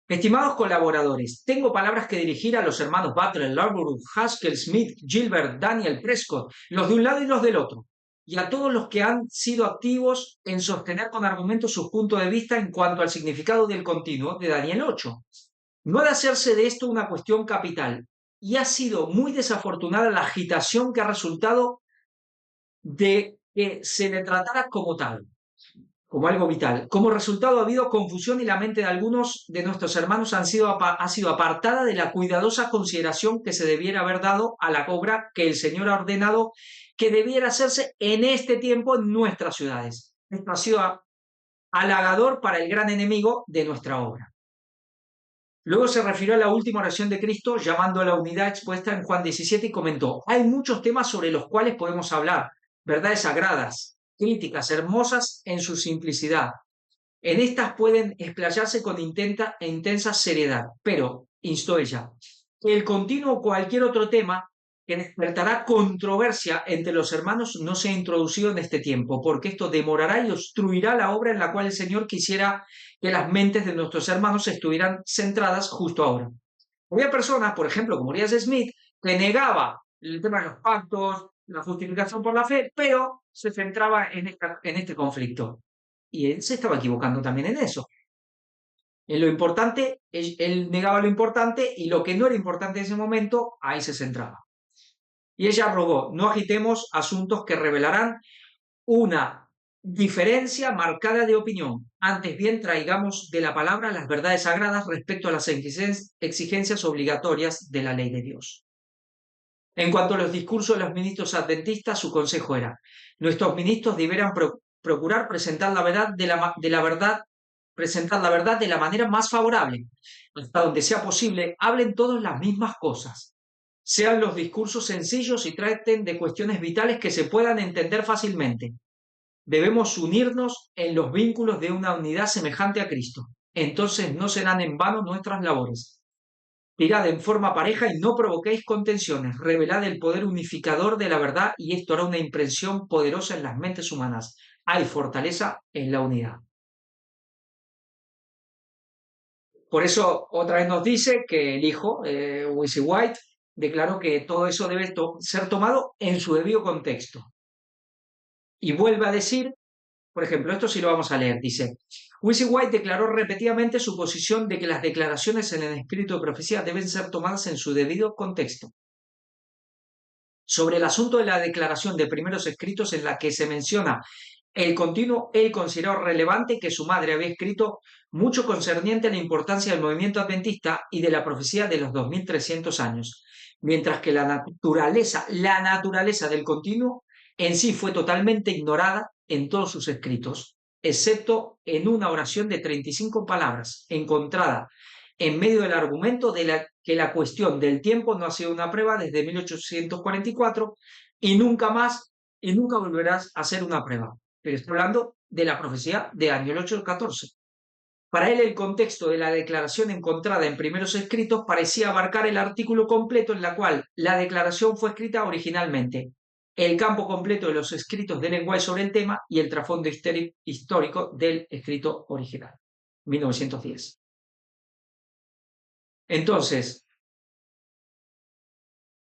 Estimados colaboradores, tengo palabras que dirigir a los hermanos Butler, Larborough, Haskell, Smith, Gilbert, Daniel, Prescott, los de un lado y los del otro, y a todos los que han sido activos en sostener con argumentos sus puntos de vista en cuanto al significado del continuo de Daniel 8. No ha de hacerse de esto una cuestión capital, y ha sido muy desafortunada la agitación que ha resultado de que se le tratara como tal, como algo vital. Como resultado ha habido confusión y la mente de algunos de nuestros hermanos ha sido apartada de la cuidadosa consideración que se debiera haber dado a la obra que el Señor ha ordenado que debiera hacerse en este tiempo en nuestras ciudades. Esto ha sido halagador para el gran enemigo de nuestra obra. Luego se refirió a la última oración de Cristo, llamando a la unidad expuesta en Juan 17 y comentó: hay muchos temas sobre los cuales podemos hablar, verdades sagradas, críticas hermosas en su simplicidad. En estas pueden explayarse con intensa seriedad, pero, instó ella, que el continuo o cualquier otro tema que despertará controversia entre los hermanos no sea introducido en este tiempo, porque esto demorará y obstruirá la obra en la cual el Señor quisiera que las mentes de nuestros hermanos estuvieran centradas justo ahora. Había personas, por ejemplo, como Urias Smith, que negaba el tema de los pactos, la justificación por la fe, pero se centraba en este conflicto. Y él se estaba equivocando también en eso. En lo importante, él negaba lo importante y lo que no era importante en ese momento, ahí se centraba. Y ella rogó, no agitemos asuntos que revelarán una diferencia marcada de opinión. Antes bien, traigamos de la palabra las verdades sagradas respecto a las exigencias obligatorias de la ley de Dios. En cuanto a los discursos de los ministros adventistas, su consejo era: nuestros ministros deberán procurar presentar la verdad presentar la verdad de la manera más favorable. Hasta donde sea posible, hablen todos las mismas cosas. Sean los discursos sencillos y traten de cuestiones vitales que se puedan entender fácilmente. Debemos unirnos en los vínculos de una unidad semejante a Cristo. Entonces no serán en vano nuestras labores. Tirad en forma pareja y no provoquéis contenciones. Revelad el poder unificador de la verdad y esto hará una impresión poderosa en las mentes humanas. Hay fortaleza en la unidad. Por eso otra vez nos dice que el hijo, Wisey White, declaró que todo eso debe ser tomado en su debido contexto. Y vuelve a decir, por ejemplo, esto sí lo vamos a leer, dice: Wisey White declaró repetidamente su posición de que las declaraciones en el espíritu de profecía deben ser tomadas en su debido contexto. Sobre el asunto de la declaración de primeros escritos en la que se menciona el continuo, él consideró relevante que su madre había escrito mucho concerniente a la importancia del movimiento adventista y de la profecía de los 2300 años, mientras que la naturaleza del continuo en sí fue totalmente ignorada en todos sus escritos, excepto en una oración de 35 palabras, encontrada en medio del argumento de que la cuestión del tiempo no ha sido una prueba desde 1844 y nunca más, y nunca volverás a ser una prueba. Pero estoy hablando de la profecía de Daniel 8:14. Para él, el contexto de la declaración encontrada en primeros escritos parecía abarcar el artículo completo en la cual la declaración fue escrita originalmente, el campo completo de los escritos de lenguaje sobre el tema y el trasfondo histórico del escrito original. 1910. Entonces,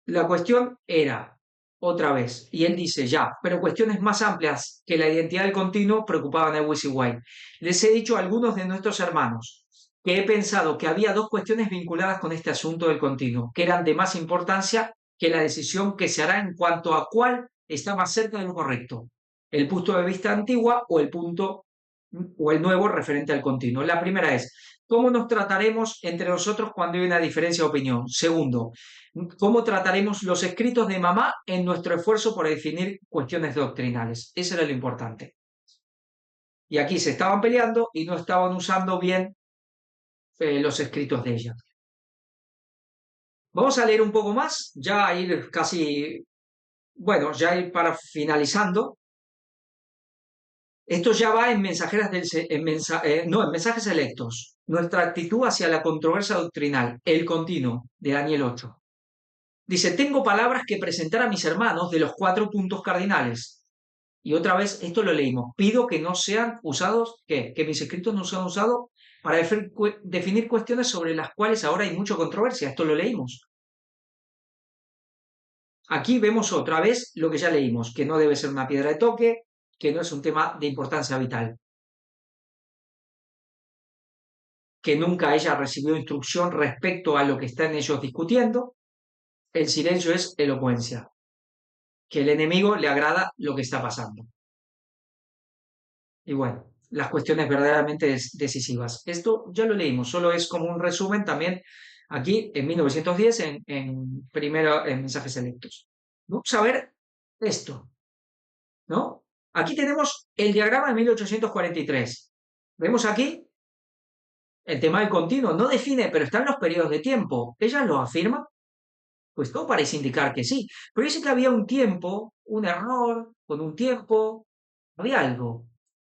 la cuestión era, otra vez, y él dice ya, pero cuestiones más amplias que la identidad del continuo preocupaban a Wisey White. Les he dicho a algunos de nuestros hermanos que he pensado que había dos cuestiones vinculadas con este asunto del continuo, que eran de más importancia que la decisión que se hará en cuanto a cuál está más cerca de lo correcto, el punto de vista antigua o el nuevo referente al continuo. La primera es: ¿cómo nos trataremos entre nosotros cuando hay una diferencia de opinión? Segundo, ¿cómo trataremos los escritos de mamá en nuestro esfuerzo por definir cuestiones doctrinales? Eso era lo importante. Y aquí se estaban peleando y no estaban usando bien los escritos de ella. Vamos a leer un poco más, ya ir casi, bueno, ya ir para finalizando. Esto ya va en en mensajes selectos. Nuestra actitud hacia la controversia doctrinal, el continuo, de Daniel 8. Dice: tengo palabras que presentar a mis hermanos de los 4 puntos cardinales. Y otra vez, esto lo leímos. Pido que no sean usados, que mis escritos no sean usados para definir cuestiones sobre las cuales ahora hay mucha controversia. Esto lo leímos. Aquí vemos otra vez lo que ya leímos, que no debe ser una piedra de toque, que no es un tema de importancia vital, que nunca haya recibido instrucción respecto a lo que están ellos discutiendo. El silencio es elocuencia, que el enemigo le agrada lo que está pasando. Y bueno, las cuestiones verdaderamente decisivas. Esto ya lo leímos, solo es como un resumen también aquí en 1910 en mensajes selectos. Vamos a ver esto, ¿no? Aquí tenemos el diagrama de 1843. Vemos aquí el tema del continuo. No define, pero están los periodos de tiempo. ¿Ella lo afirma? Pues todo parece indicar que sí. Pero dice que había un tiempo, un error, con un tiempo, había algo.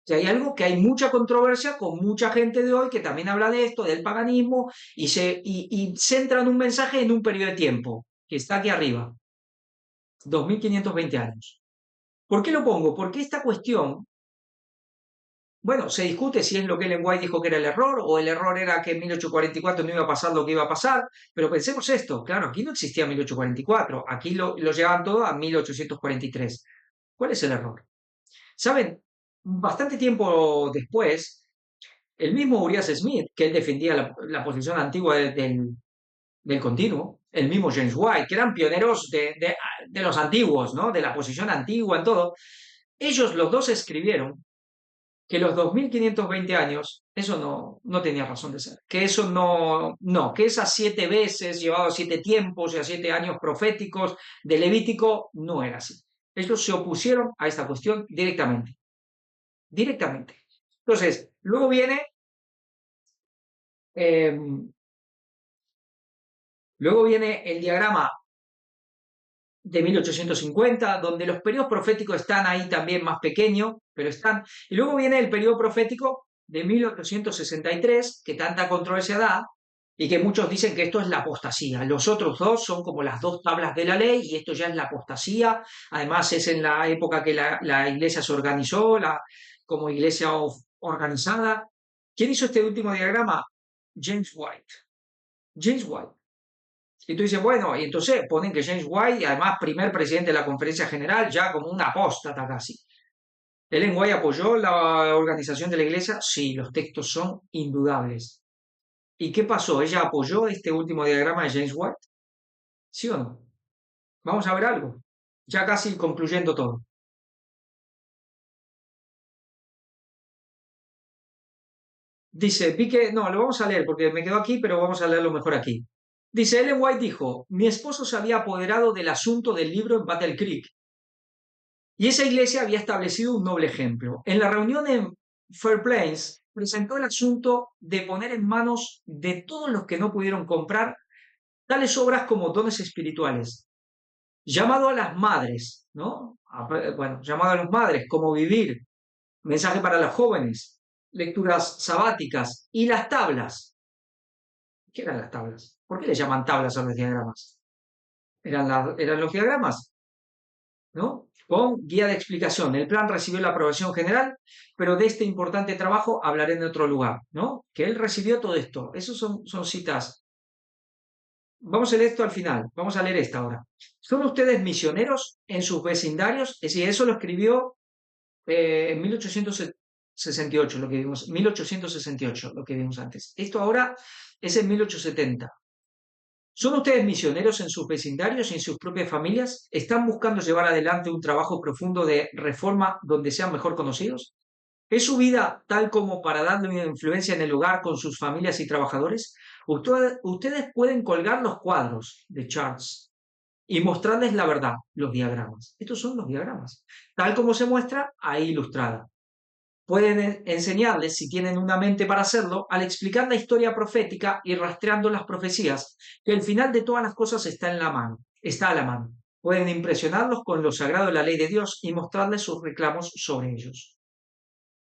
Y hay algo que hay mucha controversia con mucha gente de hoy que también habla de esto, del paganismo, y centran un mensaje en un periodo de tiempo, que está aquí arriba, 2520 años. ¿Por qué lo pongo? Porque esta cuestión, bueno, se discute si es lo que Ellen White dijo que era el error, o el error era que en 1844 no iba a pasar lo que iba a pasar, pero pensemos esto, claro, aquí no existía 1844, aquí lo llevaban todo a 1843. ¿Cuál es el error? ¿Saben? Bastante tiempo después, El mismo Urias Smith, que él defendía la posición antigua del continuo, el mismo James White, que eran pioneros de los antiguos, ¿no? De la posición antigua en todo. Ellos los dos escribieron que los 2520 años, eso no tenía razón de ser, que eso no, que esas 7 veces llevado a 7 tiempos y a 7 años proféticos de Levítico no era así. Ellos se opusieron a esta cuestión directamente, directamente. Entonces, eh, luego viene el diagrama de 1850, donde los periodos proféticos están ahí también más pequeños, pero están. Y luego viene el periodo profético de 1863, que tanta controversia da, y que muchos dicen que esto es la apostasía. Los otros dos son como las dos tablas de la ley, y esto ya es la apostasía. Además, es en la época que la iglesia se organizó, como iglesia organizada. ¿Quién hizo este último diagrama? James White. James White. Y tú dices, bueno, y entonces ponen que James White, además primer presidente de la conferencia general, ya como un apóstata casi. ¿Ellen White apoyó la organización de la iglesia? Sí, los textos son indudables. ¿Y qué pasó? ¿Ella apoyó este último diagrama de James White? ¿Sí o no? Vamos a ver algo. Ya casi concluyendo todo. Dice, vi que, no, lo vamos a leer porque me quedo aquí, pero vamos a leerlo mejor aquí. Dice, Ellen White dijo, mi esposo se había apoderado del asunto del libro en Battle Creek y esa iglesia había establecido un noble ejemplo. En la reunión en Fair Plains presentó el asunto de poner en manos de todos los que no pudieron comprar tales obras como dones espirituales, llamado a las madres, ¿no? Bueno, llamado a las madres, cómo vivir, mensaje para los jóvenes, lecturas sabáticas y las tablas. ¿Qué eran las tablas? ¿Por qué le llaman tablas a los diagramas? Eran los diagramas, ¿no? Con guía de explicación. El plan recibió la aprobación general, pero de este importante trabajo hablaré en otro lugar, ¿no? Que él recibió todo esto. Esos son citas. Vamos a leer esto al final. Vamos a leer esta ahora. ¿Son ustedes misioneros en sus vecindarios? Es decir, eso lo escribió en 1868, lo que vimos, 1868, lo que vimos antes. Esto ahora es en 1870. ¿Son ustedes misioneros en sus vecindarios y en sus propias familias? ¿Están buscando llevar adelante un trabajo profundo de reforma donde sean mejor conocidos? ¿Es su vida tal como para darle una influencia en el hogar con sus familias y trabajadores? Ustedes pueden colgar los cuadros de charts y mostrarles la verdad, los diagramas. Estos son los diagramas, tal como se muestra ahí ilustrada. Pueden enseñarles, si tienen una mente para hacerlo, al explicar la historia profética y rastreando las profecías, que el final de todas las cosas está en la mano, está a la mano. Pueden impresionarlos con lo sagrado de la ley de Dios y mostrarles sus reclamos sobre ellos.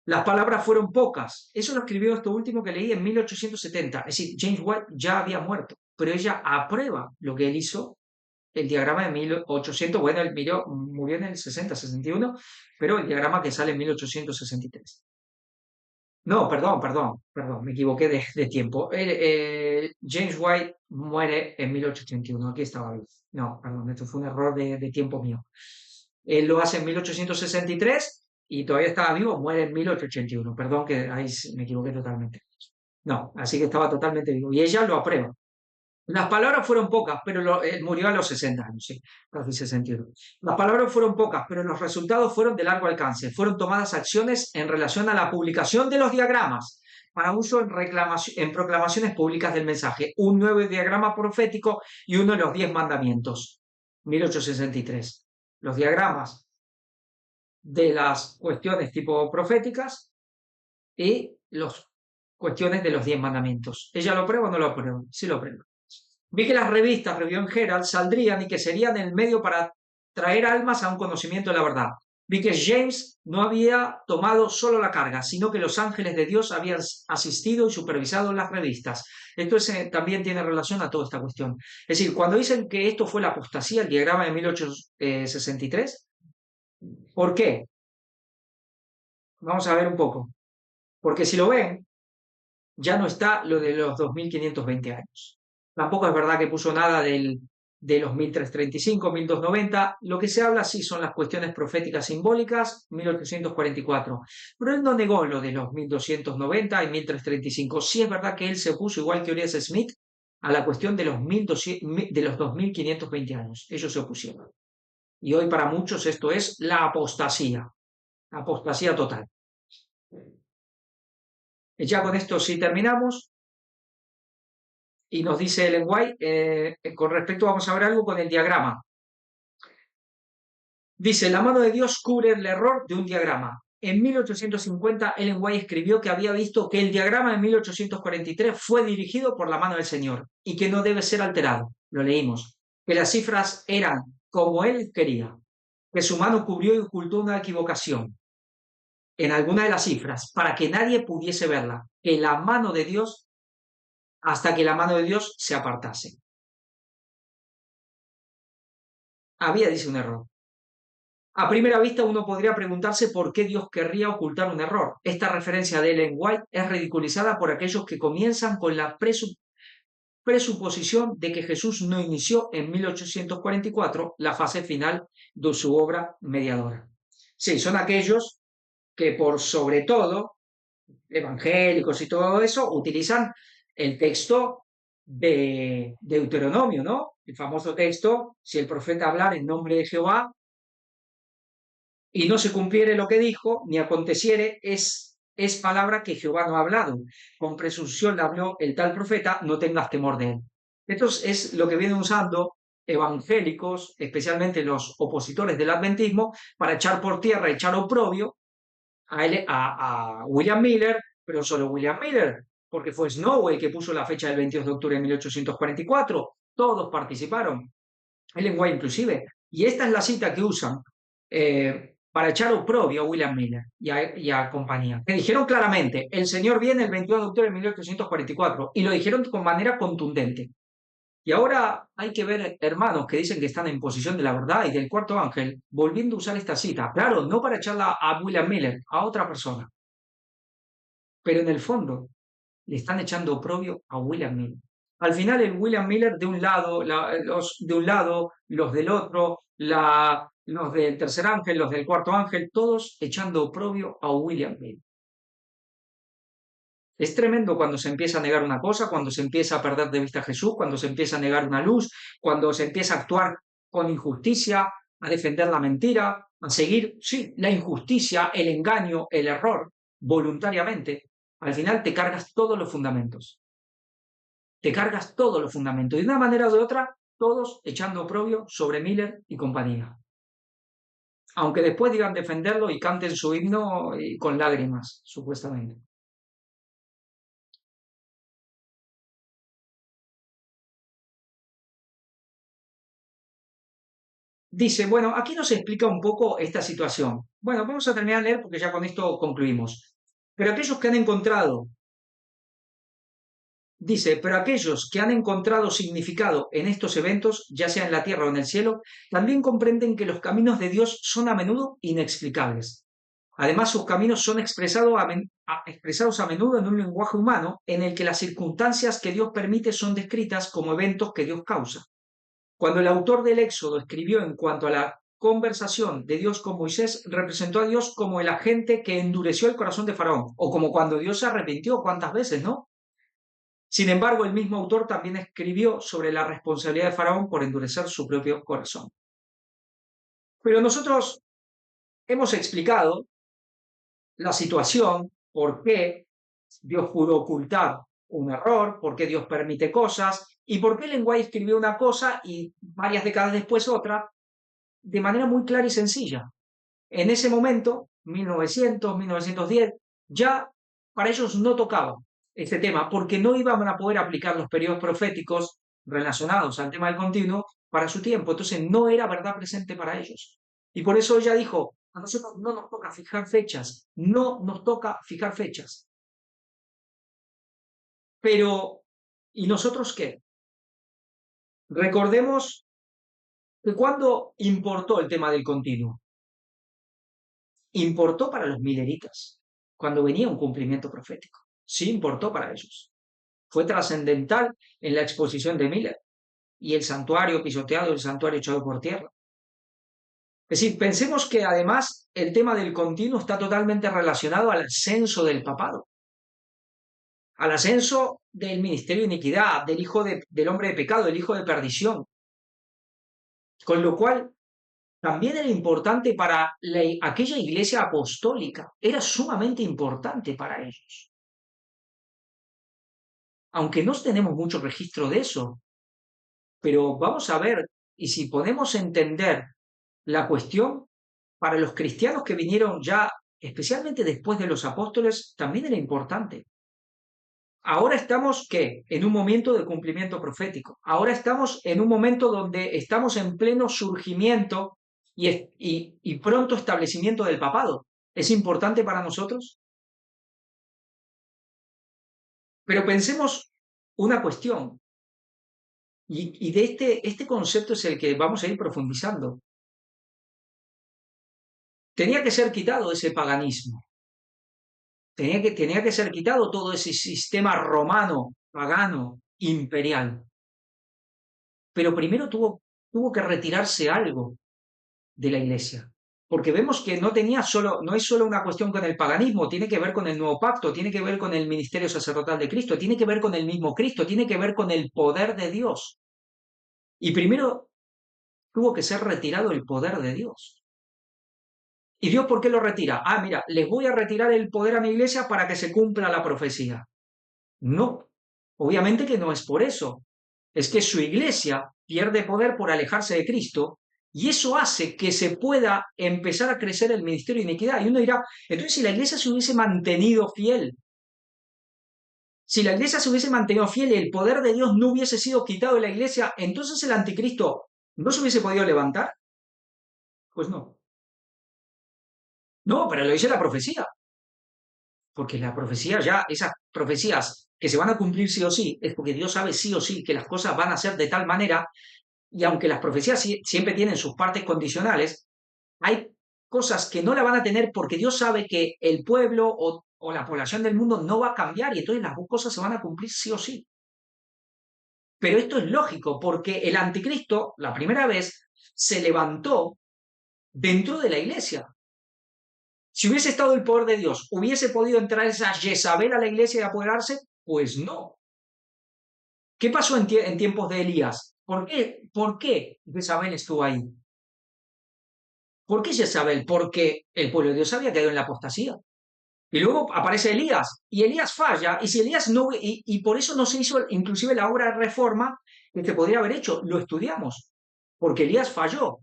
Las palabras fueron pocas. Eso lo escribió esto último que leí en 1870. Es decir, James White ya había muerto, pero ella aprueba lo que él hizo, el diagrama de 1800. Bueno, él murió en el 60-61, pero el diagrama que sale en 1863. No, perdón, me equivoqué de tiempo. James White muere en 1881, aquí estaba bien. No, perdón, esto fue un error de tiempo mío. Él lo hace en 1863 y todavía estaba vivo, muere en 1881. Perdón que ahí me equivoqué totalmente. No, así que estaba totalmente vivo. Y ella lo aprueba. Las palabras fueron pocas, pero él murió a los 60 años, sí, casi 61. Las palabras fueron pocas, pero los resultados fueron de largo alcance. Fueron tomadas acciones en relación a la publicación de los diagramas para uso en proclamaciones públicas del mensaje. Un nuevo diagrama profético y uno de los 10 mandamientos, 1863. Los diagramas de las cuestiones tipo proféticas y las cuestiones de los 10 mandamientos. ¿Ella lo aprueba o no lo aprueba? Sí lo aprueba. Vi que las revistas Review and Herald saldrían y que serían el medio para traer almas a un conocimiento de la verdad. Vi que James no había tomado solo la carga, sino que los ángeles de Dios habían asistido y supervisado las revistas. Esto también tiene relación a toda esta cuestión. Es decir, cuando dicen que esto fue la apostasía, el diagrama de 1863, ¿por qué? Vamos a ver un poco. Porque si lo ven, ya no está lo de los 2520 años. Tampoco es verdad que puso nada de los 1335, 1290. Lo que se habla sí son las cuestiones proféticas simbólicas, 1844. Pero él no negó lo de los 1290 y 1335. Sí es verdad que él se opuso, igual que Urias Smith, a la cuestión de los, 1200, de los 2520 años. Ellos se opusieron. Y hoy para muchos esto es la apostasía total. Ya con esto sí terminamos. Y nos dice Ellen White, con respecto, vamos a ver algo con el diagrama. Dice, la mano de Dios cubre el error de un diagrama. En 1850, Ellen White escribió que había visto que el diagrama de 1843 fue dirigido por la mano del Señor y que no debe ser alterado. Lo leímos. Que las cifras eran como él quería, que su mano cubrió y ocultó una equivocación en alguna de las cifras para que nadie pudiese verla, que la mano de Dios, hasta que la mano de Dios se apartase. Había, dice, un error. A primera vista uno podría preguntarse por qué Dios querría ocultar un error. Esta referencia de Ellen White es ridiculizada por aquellos que comienzan con la presuposición de que Jesús no inició en 1844 la fase final de su obra mediadora. Sí, son aquellos que por sobre todo, evangélicos y todo eso, utilizan el texto de Deuteronomio, ¿no? El famoso texto, si el profeta hablar en nombre de Jehová, y no se cumpliere lo que dijo, ni aconteciere, es palabra que Jehová no ha hablado. Con presunción le habló el tal profeta, no tengas temor de él. Esto es lo que vienen usando evangélicos, especialmente los opositores del adventismo, para echar por tierra, echar oprobio a William Miller, pero solo William Miller, porque fue Snow el que puso la fecha del 22 de octubre de 1844. Todos participaron, Ellen White inclusive. Y esta es la cita que usan para echar oprobio a William Miller y a compañía. Que dijeron claramente, el Señor viene el 22 de octubre de 1844, y lo dijeron con manera contundente. Y ahora hay que ver hermanos que dicen que están en posición de la verdad y del cuarto ángel, volviendo a usar esta cita. Claro, no para echarla a William Miller, a otra persona. Pero en el fondo le están echando oprobio a William Miller. Al final el William Miller de un lado, los del otro, los del tercer ángel, los del cuarto ángel, todos echando oprobio a William Miller. Es tremendo cuando se empieza a negar una cosa, cuando se empieza a perder de vista a Jesús, cuando se empieza a negar una luz, cuando se empieza a actuar con injusticia, a defender la mentira, a seguir, sí, la injusticia, el engaño, el error, voluntariamente. Al final te cargas todos los fundamentos. Te cargas todos los fundamentos. De una manera o de otra, todos echando oprobio sobre Miller y compañía. Aunque después digan defenderlo y canten su himno con lágrimas, supuestamente. Dice, bueno, aquí nos explica un poco esta situación. Bueno, vamos a terminar de leer porque ya con esto concluimos. Pero aquellos que han encontrado, dice, pero aquellos que han encontrado significado en estos eventos, ya sea en la tierra o en el cielo, también comprenden que los caminos de Dios son a menudo inexplicables. Además, sus caminos son expresados a menudo en un lenguaje humano en el que las circunstancias que Dios permite son descritas como eventos que Dios causa. Cuando el autor del Éxodo escribió en cuanto a la conversación de Dios con Moisés, representó a Dios como el agente que endureció el corazón de Faraón, o como cuando Dios se arrepintió, ¿cuántas veces, no? Sin embargo, el mismo autor también escribió sobre la responsabilidad de Faraón por endurecer su propio corazón. Pero nosotros hemos explicado la situación, por qué Dios pudo ocultar un error, por qué Dios permite cosas y por qué Lenguay escribió una cosa y varias décadas después otra, de manera muy clara y sencilla. En ese momento, 1900, 1910, ya para ellos no tocaba este tema porque no iban a poder aplicar los periodos proféticos relacionados al tema del continuo para su tiempo. Entonces no era verdad presente para ellos. Y por eso ella dijo, a nosotros no nos toca fijar fechas, no nos toca fijar fechas. Pero, ¿y nosotros qué? Recordemos que cuando importó el tema del continuo, importó para los mileritas, cuando venía un cumplimiento profético. Sí importó para ellos. Fue trascendental en la exposición de Miller. y el santuario pisoteado, el santuario echado por tierra. Es decir, pensemos que además el tema del continuo está totalmente relacionado al ascenso del papado, al ascenso del ministerio de iniquidad, del hombre de pecado, del hijo de perdición. Con lo cual, también era importante para aquella iglesia apostólica, era sumamente importante para ellos. Aunque no tenemos mucho registro de eso, pero vamos a ver, y si podemos entender la cuestión, para los cristianos que vinieron ya, especialmente después de los apóstoles, también era importante. Ahora estamos, ¿qué? En un momento de cumplimiento profético. Ahora estamos en un momento donde estamos en pleno surgimiento y pronto establecimiento del papado. ¿Es importante para nosotros? Pero pensemos una cuestión, y de este concepto es el que vamos a ir profundizando. Tenía que ser quitado ese paganismo. Tenía que ser quitado todo ese sistema romano, pagano, imperial. Pero primero tuvo que retirarse algo de la iglesia. Porque vemos que no es solo una cuestión con el paganismo, tiene que ver con el nuevo pacto, tiene que ver con el ministerio sacerdotal de Cristo, tiene que ver con el mismo Cristo, tiene que ver con el poder de Dios. Y primero tuvo que ser retirado el poder de Dios. ¿Y Dios por qué lo retira? Ah, mira, les voy a retirar el poder a mi iglesia para que se cumpla la profecía. No, obviamente que no es por eso. Es que su iglesia pierde poder por alejarse de Cristo y eso hace que se pueda empezar a crecer el ministerio de iniquidad. Y uno dirá, entonces si la iglesia se hubiese mantenido fiel, si la iglesia se hubiese mantenido fiel y el poder de Dios no hubiese sido quitado de la iglesia, entonces el anticristo no se hubiese podido levantar. Pues no. No, pero lo dice la profecía. Porque la profecía ya, esas profecías que se van a cumplir sí o sí, es porque Dios sabe sí o sí que las cosas van a ser de tal manera, y aunque las profecías siempre tienen sus partes condicionales, hay cosas que no la van a tener porque Dios sabe que el pueblo o la población del mundo no va a cambiar y entonces las cosas se van a cumplir sí o sí. Pero esto es lógico porque el anticristo, la primera vez, se levantó dentro de la iglesia. Si hubiese estado el poder de Dios, ¿hubiese podido entrar esa Jezabel a la iglesia y apoderarse? Pues no. ¿Qué pasó en tiempos de Elías? ¿Por qué Jezabel estuvo ahí? ¿Por qué Jezabel? Porque el pueblo de Dios había caído en la apostasía. Y luego aparece Elías, y Elías falla, y si Elías no, y por eso no se hizo inclusive la obra de reforma que se podría haber hecho, lo estudiamos, porque Elías falló.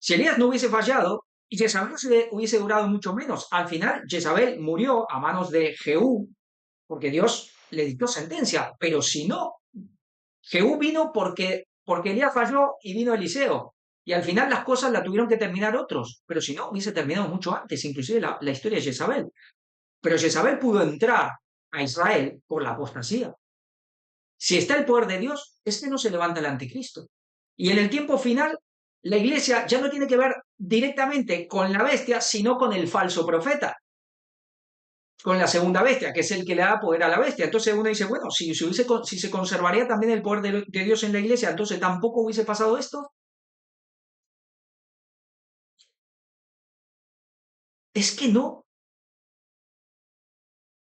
Si Elías no hubiese fallado, y Jezabel hubiese durado mucho menos. Al final, Jezabel murió a manos de Jehú, porque Dios le dictó sentencia, pero si no, Jehú vino porque Elías falló y vino Eliseo. Y al final las cosas las tuvieron que terminar otros, pero si no, hubiese terminado mucho antes, inclusive la historia de Jezabel. Pero Jezabel pudo entrar a Israel por la apostasía. Si está el poder de Dios, es que no se levanta el anticristo. Y en el tiempo final, la iglesia ya no tiene que ver directamente con la bestia, sino con el falso profeta, con la segunda bestia, que es el que le da poder a la bestia. Entonces uno dice, bueno, si se conservaría también el poder de Dios en la iglesia, entonces tampoco hubiese pasado esto. Es que no.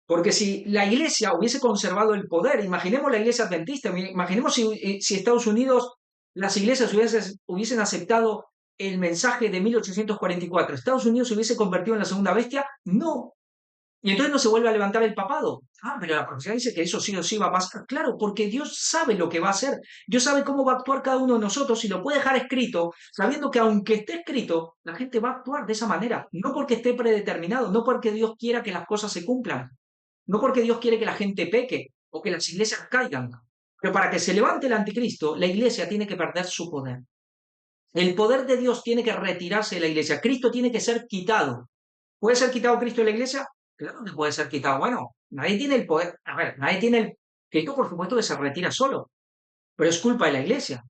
Porque si la iglesia hubiese conservado el poder, imaginemos la iglesia adventista, imaginemos si Estados Unidos, las iglesias hubiesen aceptado el mensaje de 1844, ¿Estados Unidos se hubiese convertido en la segunda bestia? No. Y entonces no se vuelve a levantar el papado. Ah, pero la profecía dice que eso sí o sí va a pasar. Claro, porque Dios sabe lo que va a hacer. Dios sabe cómo va a actuar cada uno de nosotros y lo puede dejar escrito, sabiendo que aunque esté escrito, la gente va a actuar de esa manera. No porque esté predeterminado, no porque Dios quiera que las cosas se cumplan, no porque Dios quiere que la gente peque o que las iglesias caigan. Pero para que se levante el anticristo, la iglesia tiene que perder su poder. El poder de Dios tiene que retirarse de la iglesia. Cristo tiene que ser quitado. ¿Puede ser quitado Cristo de la iglesia? Claro que puede ser quitado. Bueno, nadie tiene el poder. A ver, nadie tiene el. Cristo, por supuesto, que se retira solo. Pero es culpa de la iglesia.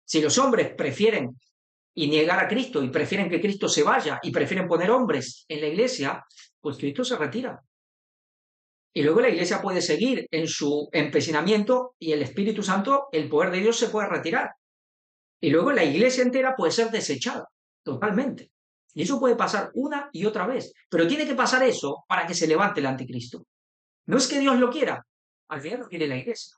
Si los hombres prefieren y negar a Cristo y prefieren que Cristo se vaya y prefieren poner hombres en la iglesia, pues Cristo se retira. Y luego la iglesia puede seguir en su empecinamiento y el Espíritu Santo, el poder de Dios se puede retirar. Y luego la iglesia entera puede ser desechada totalmente. Y eso puede pasar una y otra vez. Pero tiene que pasar eso para que se levante el anticristo. No es que Dios lo quiera, al final lo quiere la iglesia.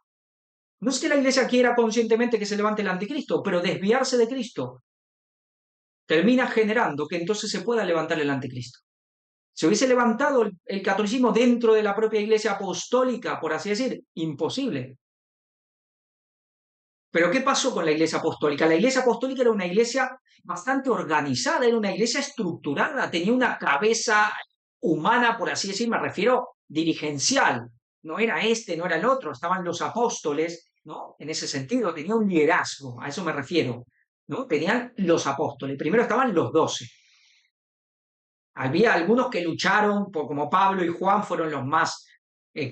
No es que la iglesia quiera conscientemente que se levante el anticristo, pero desviarse de Cristo termina generando que entonces se pueda levantar el anticristo. ¿Se hubiese levantado el catolicismo dentro de la propia iglesia apostólica, por así decir? Imposible. Pero ¿qué pasó con la iglesia apostólica? La iglesia apostólica era una iglesia bastante organizada, era una iglesia estructurada, tenía una cabeza humana, por así decir, me refiero dirigencial. No era este, no era el otro, estaban los apóstoles, ¿no? En ese sentido, tenía un liderazgo, a eso me refiero, ¿no? Tenían los apóstoles, primero estaban los 12. Había algunos que lucharon, como Pablo y Juan fueron los más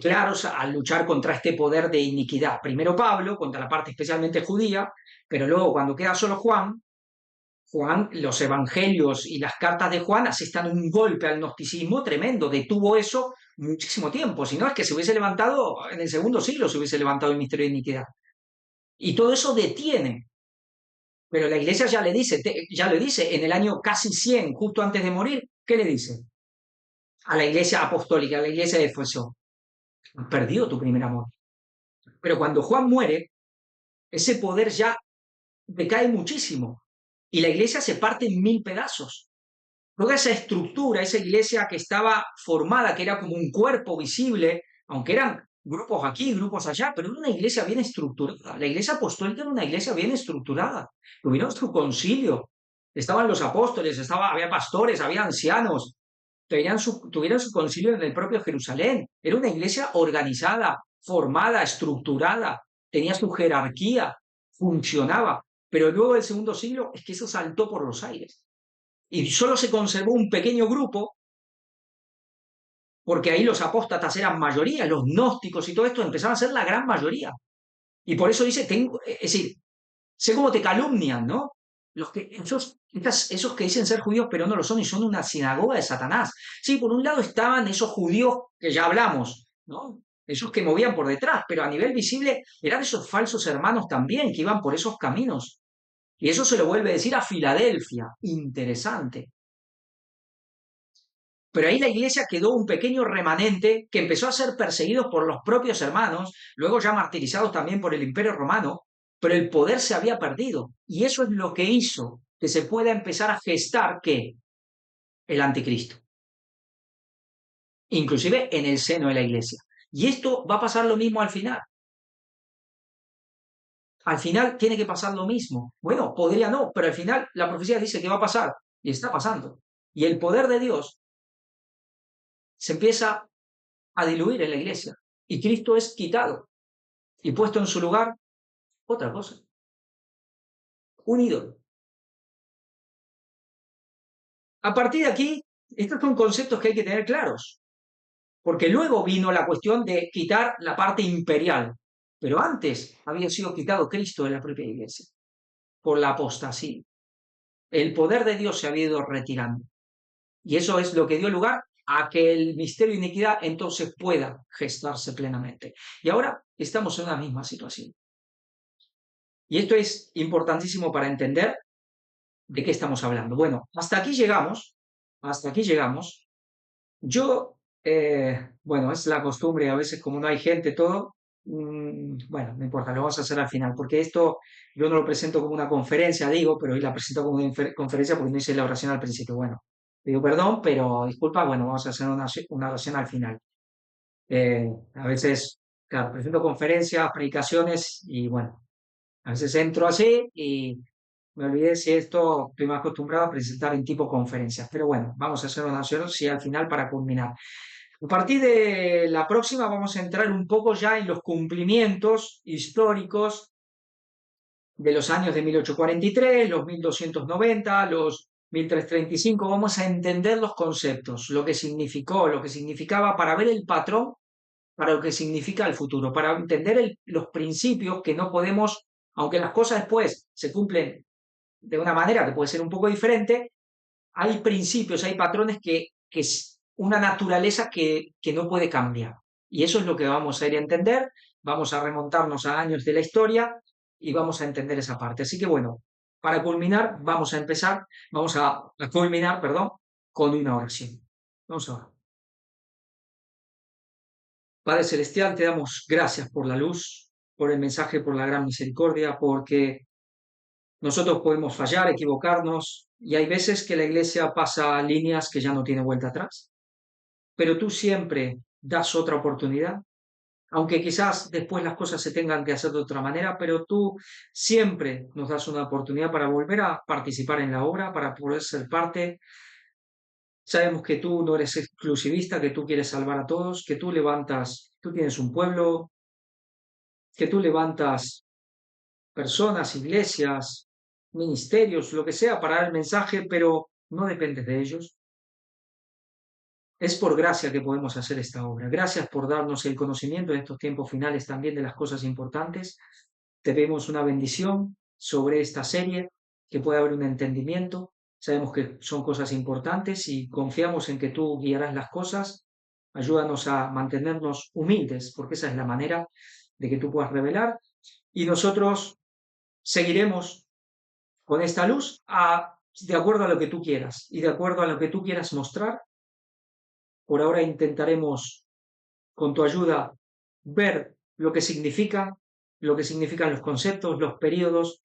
claros al luchar contra este poder de iniquidad. Primero Pablo, contra la parte especialmente judía, pero luego cuando queda solo Juan, los evangelios y las cartas de Juan asestan un golpe al gnosticismo tremendo, detuvo eso muchísimo tiempo, si no es que se hubiese levantado, en el segundo siglo se hubiese levantado el misterio de iniquidad. Y todo eso detiene, pero la iglesia ya le dice, ya le dice, en el año casi 100, justo antes de morir, ¿qué le dice? A la iglesia apostólica, a la iglesia de Éfeso, has perdido tu primer amor. Pero cuando Juan muere, ese poder ya decae muchísimo y la iglesia se parte en 1000 pedazos. Toda esa estructura, esa iglesia que estaba formada, que era como un cuerpo visible, aunque eran grupos aquí, grupos allá, pero era una iglesia bien estructurada. La iglesia apostólica era una iglesia bien estructurada. Tuvieron su concilio, estaban los apóstoles, había pastores, había ancianos, tuvieron su concilio en el propio Jerusalén. Era una iglesia organizada, formada, estructurada, tenía su jerarquía, funcionaba. Pero luego del segundo siglo es que eso saltó por los aires. Y solo se conservó un pequeño grupo, porque ahí los apóstatas eran mayoría, los gnósticos y todo esto empezaron a ser la gran mayoría. Y por eso dice, es decir, sé cómo te calumnian, ¿no? Esos que dicen ser judíos pero no lo son y son una sinagoga de Satanás. Sí, por un lado estaban esos judíos que ya hablamos, ¿no? Esos que movían por detrás, pero a nivel visible eran esos falsos hermanos también que iban por esos caminos. Y eso se lo vuelve a decir a Filadelfia. Interesante. Pero ahí la iglesia quedó un pequeño remanente que empezó a ser perseguidos por los propios hermanos, luego ya martirizados también por el Imperio Romano, pero el poder se había perdido. Y eso es lo que hizo que se pueda empezar a gestar ¿qué? El anticristo. Inclusive en el seno de la iglesia. Y esto va a pasar lo mismo al final. Al final tiene que pasar lo mismo. Bueno, podría no, pero al final la profecía dice que va a pasar y está pasando. Y el poder de Dios se empieza a diluir en la iglesia y Cristo es quitado y puesto en su lugar otra cosa, un ídolo. A partir de aquí, estos son conceptos que hay que tener claros, porque luego vino la cuestión de quitar la parte imperial, pero antes había sido quitado Cristo de la propia iglesia por la apostasía. El poder de Dios se había ido retirando y eso es lo que dio lugar a que el misterio de iniquidad entonces pueda gestarse plenamente. Y ahora estamos en una misma situación. Y esto es importantísimo para entender de qué estamos hablando. Bueno, hasta aquí llegamos. Hasta aquí llegamos. Yo, bueno, es la costumbre, a veces como no hay gente, todo, bueno, no importa, lo vamos a hacer al final, porque esto yo no lo presento como una conferencia, digo, pero hoy la presento como una conferencia porque no hice la oración al principio. Bueno, digo perdón, pero disculpa, bueno, vamos a hacer una oración al final. A veces, claro, presento conferencias, predicaciones y bueno, a veces entro así y me olvidé si esto estoy más acostumbrado a presentar en tipo conferencias. Pero bueno, vamos a hacer una oración sí, al final para culminar. A partir de la próxima vamos a entrar un poco ya en los cumplimientos históricos de los años de 1843, los 1290, los 1335. Vamos a entender los conceptos, lo que significó, lo que significaba para ver el patrón, para lo que significa el futuro, para entender los principios que no podemos, aunque las cosas después se cumplen de una manera que puede ser un poco diferente, hay principios, hay patrones que es una naturaleza que no puede cambiar. Y eso es lo que vamos a ir a entender, vamos a remontarnos a años de la historia y vamos a entender esa parte. Así que bueno, para culminar, vamos a culminar, perdón, con una oración. Vamos a orar. Padre Celestial, te damos gracias por la luz, por el mensaje, por la gran misericordia, porque nosotros podemos fallar, equivocarnos, y hay veces que la iglesia pasa líneas que ya no tiene vuelta atrás. Pero tú siempre das otra oportunidad, aunque quizás después las cosas se tengan que hacer de otra manera, pero tú siempre nos das una oportunidad para volver a participar en la obra, para poder ser parte. Sabemos que tú no eres exclusivista, que tú quieres salvar a todos, que tú tienes un pueblo, que tú levantas personas, iglesias, ministerios, lo que sea, para dar el mensaje, pero no dependes de ellos. Es por gracia que podemos hacer esta obra. Gracias por darnos el conocimiento en estos tiempos finales también de las cosas importantes. Te pedimos una bendición sobre esta serie, que pueda haber un entendimiento. Sabemos que son cosas importantes y confiamos en que tú guiarás las cosas. Ayúdanos a mantenernos humildes, porque esa es la manera de que tú puedas revelar. Y nosotros seguiremos con esta luz de acuerdo a lo que tú quieras y de acuerdo a lo que tú quieras mostrar. Por ahora intentaremos, con tu ayuda, ver lo que significan los conceptos, los periodos,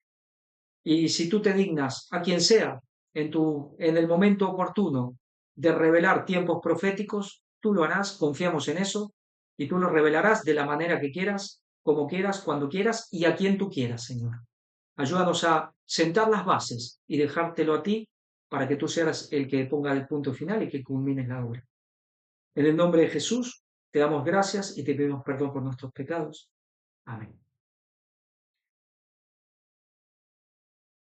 y si tú te dignas, a quien sea, en el momento oportuno, de revelar tiempos proféticos, tú lo harás, confiamos en eso, y tú lo revelarás de la manera que quieras, como quieras, cuando quieras y a quien tú quieras, Señor. Ayúdanos a sentar las bases y dejártelo a ti para que tú seas el que ponga el punto final y que culmines la obra. En el nombre de Jesús, te damos gracias y te pedimos perdón por nuestros pecados. Amén.